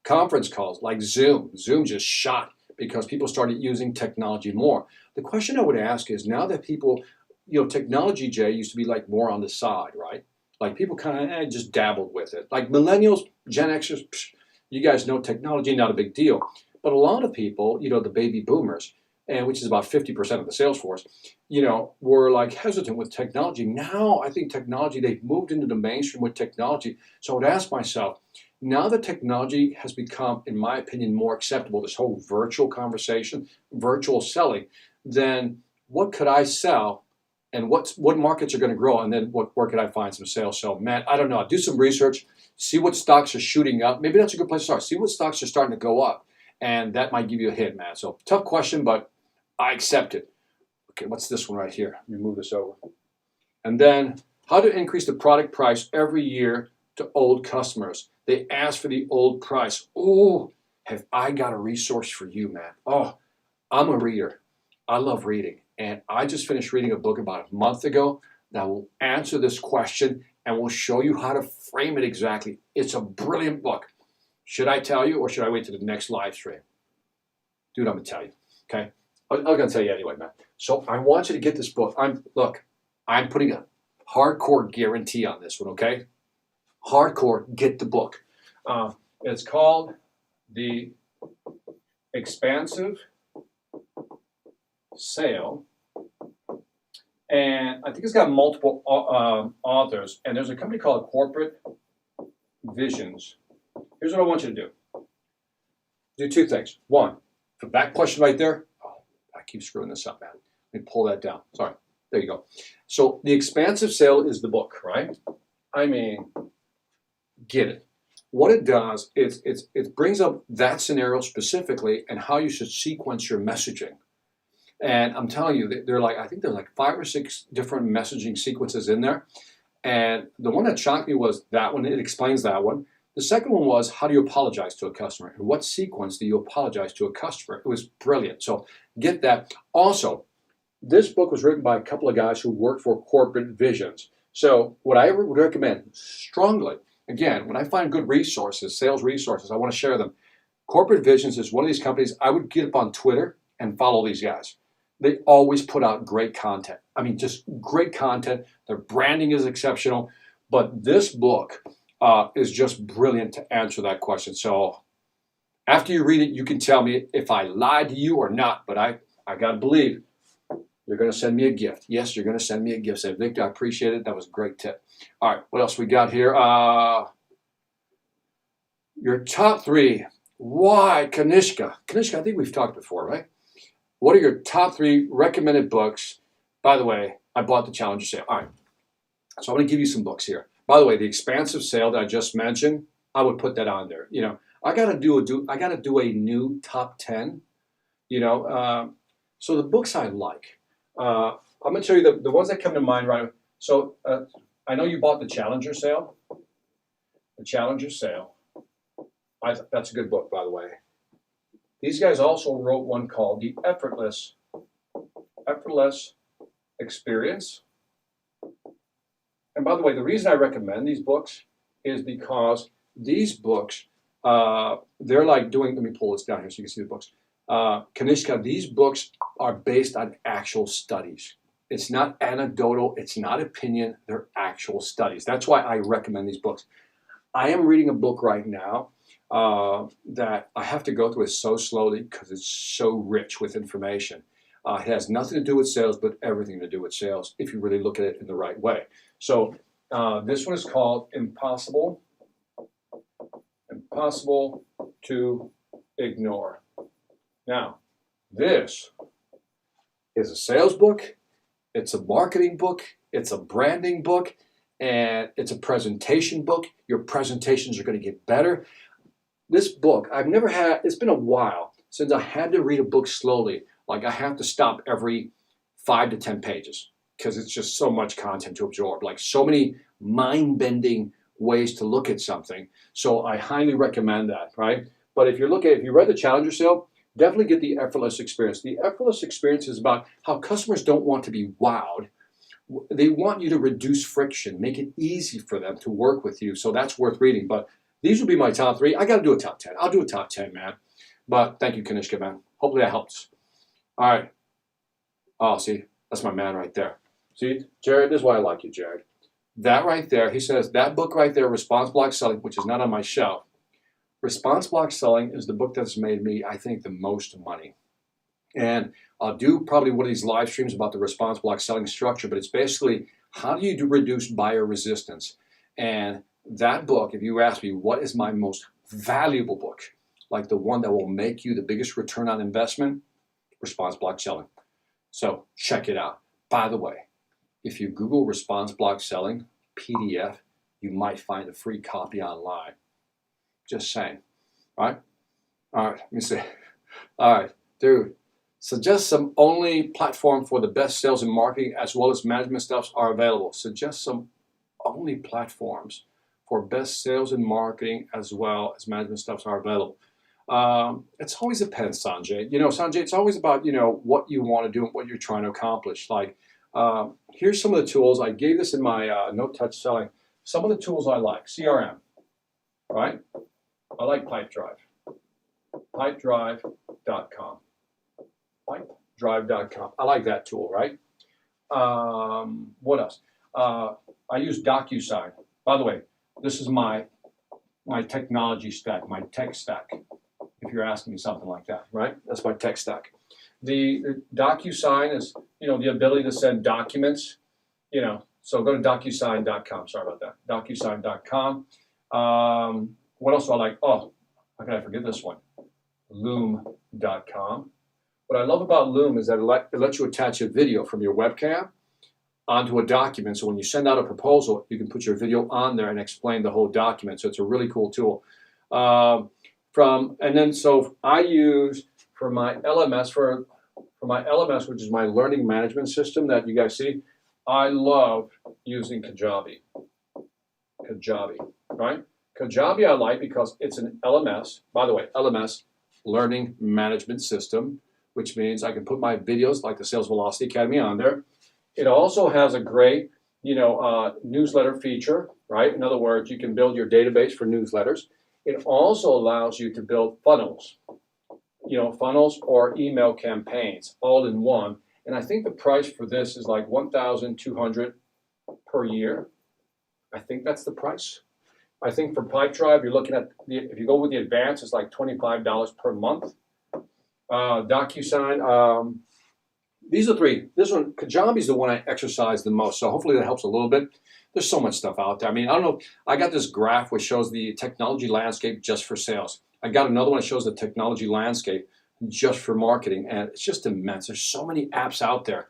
conference calls like Zoom. Zoom just shot because people started using technology more. The question I would ask is, now that people, technology, Jay, used to be like more on the side, right? Like people kind of just dabbled with it. Like millennials, Gen Xers, you guys know technology, not a big deal. But a lot of people, the baby boomers, and which is about 50% of the sales force, were like hesitant with technology. Now I think technology, they've moved into the mainstream with technology. So I would ask myself, now that technology has become, in my opinion, more acceptable, this whole virtual conversation, virtual selling, then what could I sell and what markets are going to grow, and then where could I find some sales? So man, I don't know. Do some research, see what stocks are shooting up. Maybe that's a good place to start. See what stocks are starting to go up. And that might give you a hint, man. So tough question, but I accept it. Okay, what's this one right here? Let me move this over. And then how to increase the product price every year to old customers. They ask for the old price. Oh, have I got a resource for you, man. Oh, I'm a reader. I love reading. And I just finished reading a book about a month ago that will answer this question and will show you how to frame it exactly. It's a brilliant book. Should I tell you or should I wait to the next live stream? Dude, I'm going to tell you, okay? I'm going to tell you anyway, man. So I want you to get this book. I'm putting a hardcore guarantee on this one, okay? Hardcore, get the book. It's called The Expansive Sale. And I think it's got multiple authors. And there's a company called Corporate Visions. Here's what I want you to do. Do two things. One, the back question right there. Oh, I keep screwing this up, man. Let me pull that down. Sorry. There you go. So The Expansive Sale is the book, right? I mean, get it. What it does is it brings up that scenario specifically and how you should sequence your messaging. And I'm telling you, I think there's like 5 or 6 different messaging sequences in there. And the one that shocked me was that one. It explains that one. The second one was, how do you apologize to a customer? In what sequence do you apologize to a customer? It was brilliant. So get that. Also, this book was written by a couple of guys who work for Corporate Visions. So what I would recommend strongly, again, when I find good resources, sales resources, I want to share them. Corporate Visions is one of these companies. I would get up on Twitter and follow these guys. They always put out great content. I mean, just great content. Their branding is exceptional. But this book is just brilliant to answer that question. So after you read it, you can tell me if I lied to you or not. But I got to believe you're going to send me a gift. Yes, you're going to send me a gift. Say, Victor, I appreciate it. That was a great tip. All right, what else we got here? Your top 3. Why Kanishka? Kanishka, I think we've talked before, right? What are your top 3 recommended books? By the way, I bought the Challenger Sale. All right, so I'm going to give you some books here. By the way, The Expansive Sale that I just mentioned, I would put that on there. You know, I got to do a new top 10. You know, so the books I like. I'm going to tell you the ones that come to mind right. So I know you bought the Challenger Sale. The Challenger Sale. That's a good book, by the way. These guys also wrote one called The Effortless Experience. And by the way, the reason I recommend these books is because these books, they're like doing, let me pull this down here so you can see the books. Kanishka, these books are based on actual studies. It's not anecdotal, it's not opinion, they're actual studies. That's why I recommend these books. I am reading a book right now that I have to go through it so slowly because it's so rich with information. It has nothing to do with sales, but everything to do with sales if you really look at it in the right way. So this one is called Impossible to Ignore. Now, this is a sales book, it's a marketing book, it's a branding book, and it's a presentation book. Your presentations are going to get better. This book, it's been a while since I had to read a book slowly. Like I have to stop every 5 to 10 pages because it's just so much content to absorb, like so many mind-bending ways to look at something. So I highly recommend that, right? But if you read the Challenger Sale, definitely get The Effortless Experience. The Effortless Experience is about how customers don't want to be wowed. They want you to reduce friction, make it easy for them to work with you. So that's worth reading. But these would be my top 3. I got to do a top 10. I'll do a top 10, man. But thank you, Kanishka, man. Hopefully that helps. All right. Oh, see, that's my man right there. See, Jared, this is why I like you, Jared. That right there, he says, that book right there, Response Block Selling, which is not on my shelf. Response Block Selling is the book that's made me, I think, the most money. And I'll do probably one of these live streams about the response block selling structure, but it's basically how do you reduce buyer resistance? And that book, if you ask me, what is my most valuable book, like the one that will make you the biggest return on investment? Response Block Selling. So check it out. By the way, if you Google Response Block Selling PDF, you might find a free copy online. Just saying. All right? All right, let me see. All right, dude. Suggest some only platform for the best sales and marketing as well as management stuffs are available. Suggest some only platforms for best sales and marketing as well as management stuffs are available. It's always depends, Sanjay. Sanjay, it's always about, what you want to do and what you're trying to accomplish. Like, here's some of the tools. I gave this in my no touch selling. Some of the tools I like. CRM, right? I like Pipedrive. Pipedrive.com. Pipedrive.com. I like that tool, right? What else? I use DocuSign. By the way, this is my technology stack, my tech stack, if you're asking me something like that, right? That's my tech stack. The DocuSign is, the ability to send documents, so go to DocuSign.com. Sorry about that. DocuSign.com. What else do I like? Oh, how can I forget this one? Loom.com. What I love about Loom is that it lets you attach a video from your webcam onto a document. So when you send out a proposal, you can put your video on there and explain the whole document. So it's a really cool tool. So I use for my LMS, which is my learning management system that you guys see, I love using Kajabi. Kajabi, right? Kajabi I like because it's an LMS. By the way, LMS, learning management system, which means I can put my videos like the Sales Velocity Academy on there. It also has a great, newsletter feature, right? In other words, you can build your database for newsletters. It also allows you to build funnels, funnels or email campaigns all in one. And I think the price for this is like $1,200 per year. I think that's the price. I think for Pipedrive, you're looking at, if you go with the advanced, it's like $25 per month. DocuSign, these are three. This one, Kajabi is the one I exercise the most. So hopefully that helps a little bit. There's so much stuff out there. I mean, I don't know. I got this graph which shows the technology landscape just for sales. I got another one that shows the technology landscape just for marketing. And it's just immense. There's so many apps out there.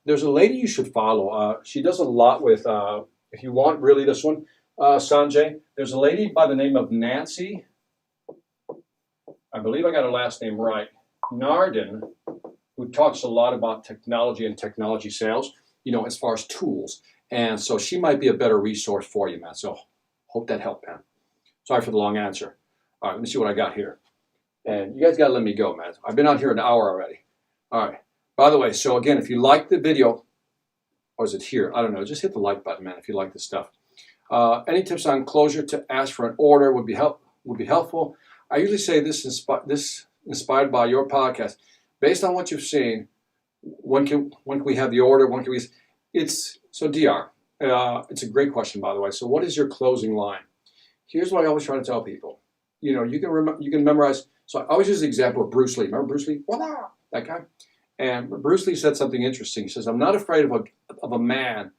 There's a lady you should follow. She does a lot with, if you want really this one, Sanjay, there's a lady by the name of Nancy. I believe I got her last name right. Narden, who talks a lot about technology and technology sales, as far as tools. And so she might be a better resource for you, man. So hope that helped, man. Sorry for the long answer. All right, let me see what I got here. And you guys got to let me go, man. I've been on here an hour already. All right. By the way, so again, if you like the video, or is it here? I don't know. Just hit the like button, man, if you like this stuff. Any tips on closure to ask for an order would be helpful. I usually say this inspired by your podcast. Based on what you've seen, when can we have the order? When can we? DR. It's a great question, by the way. So, what is your closing line? Here's what I always try to tell people. You can memorize. So I always use the example of Bruce Lee. Remember Bruce Lee? That guy. And Bruce Lee said something interesting. He says, "I'm not afraid of a man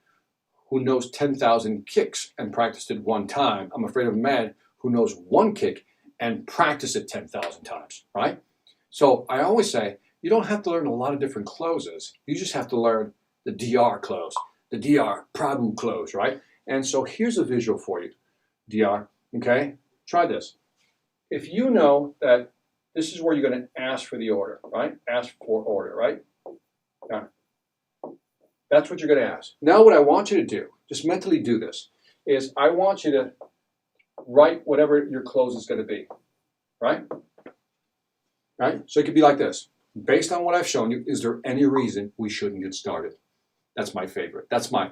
who knows 10,000 kicks and practiced it one time. I'm afraid of a man who knows one kick and practiced it 10,000 times." Right? So I always say, you don't have to learn a lot of different closes. You just have to learn the DR close, the DR Prabhu close, right? And so here's a visual for you, DR, okay? Try this. If you know that this is where you're going to ask for the order, right? Ask for order, right? All right. That's what you're going to ask. Now what I want you to do, just mentally do this, is I want you to write whatever your close is going to be, right? Right? So it could be like this. Based on what I've shown you, is there any reason we shouldn't get started? That's my favorite. That's my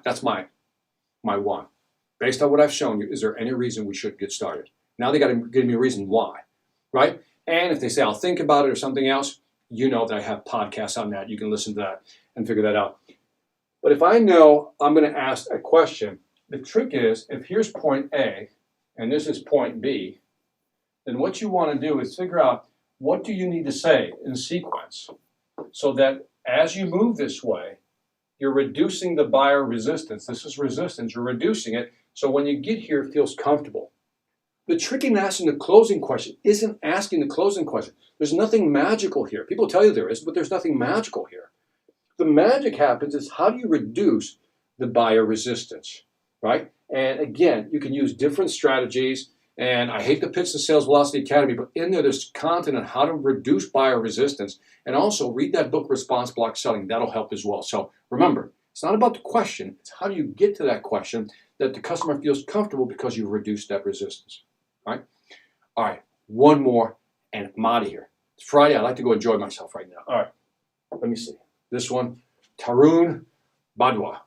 one. Based on what I've shown you, is there any reason we shouldn't get started? Now they got to give me a reason why, right? And if they say I'll think about it or something else, you know that I have podcasts on that. You can listen to that and figure that out. But if I know I'm going to ask a question, the trick is if here's point A and this is point B, then what you want to do is figure out what do you need to say in sequence so that as you move this way, you're reducing the buyer resistance. This is resistance. You're reducing it so when you get here, it feels comfortable. The trick in asking the closing question isn't asking the closing question. There's nothing magical here. People tell you there is, but there's nothing magical here. The magic happens is how do you reduce the buyer resistance, right? And again, you can use different strategies. And I hate to pitch the Sales Velocity Academy, but in there's content on how to reduce buyer resistance. And also read that book, Response Block Selling. That'll help as well. So remember, it's not about the question. It's how do you get to that question that the customer feels comfortable because you've reduced that resistance. All right? All right, one more, and I'm out of here. It's Friday. I like to go enjoy myself right now. All right, let me see. This one, Tarun Badwa.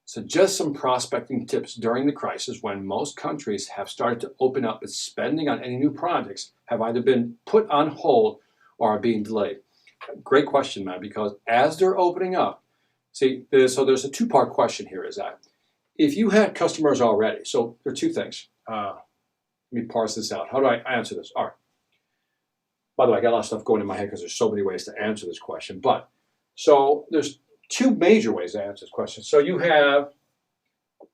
Suggest some prospecting tips during the crisis when most countries have started to open up, but spending on any new projects have either been put on hold or are being delayed. Great question, Matt, because as they're opening up, so there's a two-part question here is that if you had customers already, so there are two things. Let me parse this out. How do I answer this? All right. By the way, I got a lot of stuff going in my head because there's so many ways to answer this question. But so there's two major ways to answer this question. So you have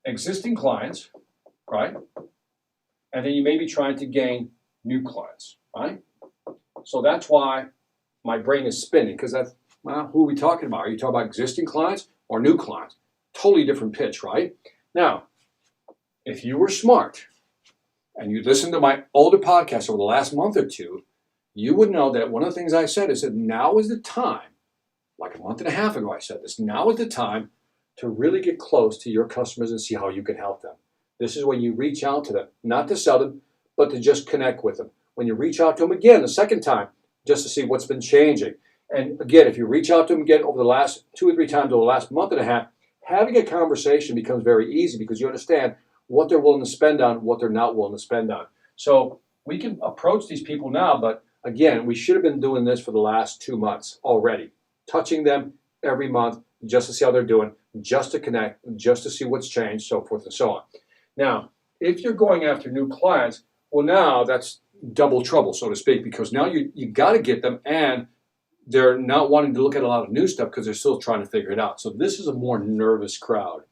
existing clients, right? And then you may be trying to gain new clients, right? So that's why my brain is spinning because that's, well, who are we talking about? Are you talking about existing clients or new clients? Totally different pitch, right? Now, if you were smart and you listened to my older podcast over the last month or two, you would know that one of the things I said is that now is the time, like a month and a half ago I said this, now is the time to really get close to your customers and see how you can help them. This is when you reach out to them, not to sell them, but to just connect with them. When you reach out to them again the second time, just to see what's been changing. And again, if you reach out to them again over the last 2 or 3 times over the last month and a half, having a conversation becomes very easy because you understand what they're willing to spend on, what they're not willing to spend on. So we can approach these people now, but again, we should have been doing this for the last 2 months already, touching them every month just to see how they're doing, just to connect, just to see what's changed, so forth and so on. Now, if you're going after new clients, well, now that's double trouble, so to speak, because now you got to get them, and they're not wanting to look at a lot of new stuff because they're still trying to figure it out. So this is a more nervous crowd.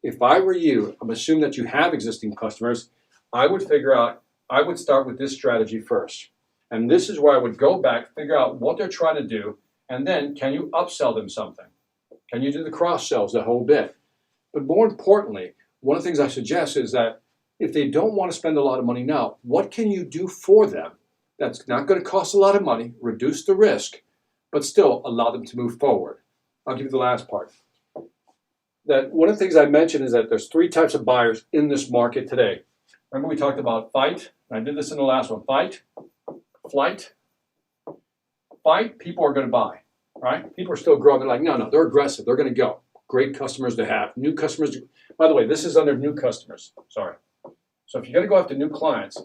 If I were you, I'm assuming that you have existing customers, I would start with this strategy first. And this is where I would go back, figure out what they're trying to do, and then can you upsell them something? Can you do the cross sells, the whole bit? But more importantly, one of the things I suggest is that if they don't want to spend a lot of money now, what can you do for them that's not going to cost a lot of money, reduce the risk, but still allow them to move forward? I'll give you the last part. That one of the things I mentioned is that there's 3 types of buyers in this market today. Remember we talked about fight? I did this in the last one. Fight, flight. Fight, people are going to buy, right? People are still growing. They're like, no, they're aggressive. They're going to go. Great customers to have. New customers. By the way, this is under new customers. Sorry. So if you're going to go after new clients,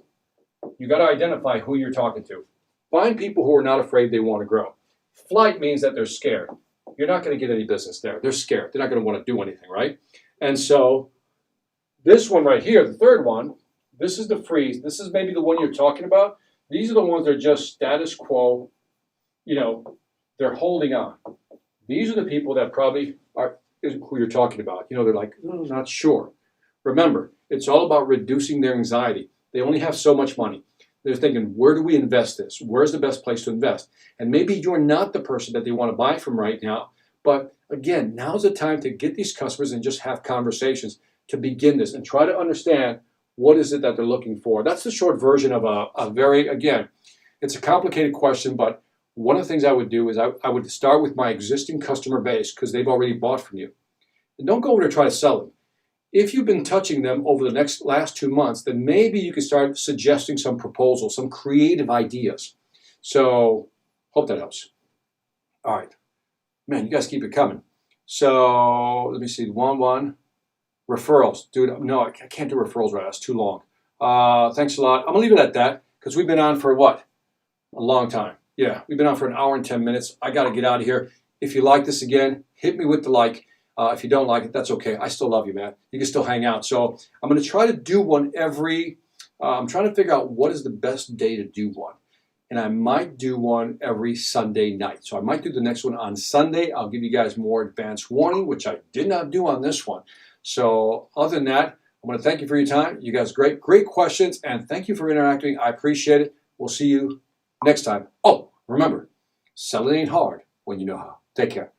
you got to identify who you're talking to. Find people who are not afraid they want to grow. Flight means that they're scared. You're not going to get any business there. They're scared. They're not going to want to do anything, right? And so this one right here, the third one, this is the freeze. This is maybe the one you're talking about. These are the ones that are just status quo. They're holding on. These are the people that probably are who you're talking about. They're like, not sure. Remember, it's all about reducing their anxiety. They only have so much money. They're thinking, where do we invest this? Where's the best place to invest? And maybe you're not the person that they want to buy from right now. But again, now's the time to get these customers and just have conversations to begin this and try to understand what is it that they're looking for. That's the short version of again, it's a complicated question, but one of the things I would do is I would start with my existing customer base because they've already bought from you. And don't go over there and try to sell them. If you've been touching them over the last 2 months, then maybe you can start suggesting some proposals, some creative ideas. So, hope that helps. All right. Man, you guys keep it coming. So, let me see. One. Referrals. Dude, no, I can't do referrals right. That's too long. Thanks a lot. I'm going to leave it at that because we've been on for what? A long time. Yeah, we've been on for 1 hour and 10 minutes. I got to get out of here. If you like this again, hit me with the like. If you don't like it, that's okay. I still love you, man. You can still hang out. So I'm going to try to do one I'm trying to figure out what is the best day to do one. And I might do one every Sunday night. So I might do the next one on Sunday. I'll give you guys more advance warning, which I did not do on this one. So other than that, I want to thank you for your time. You guys, great questions. And thank you for interacting. I appreciate it. We'll see you next time. Oh, remember, selling ain't hard when you know how. Take care.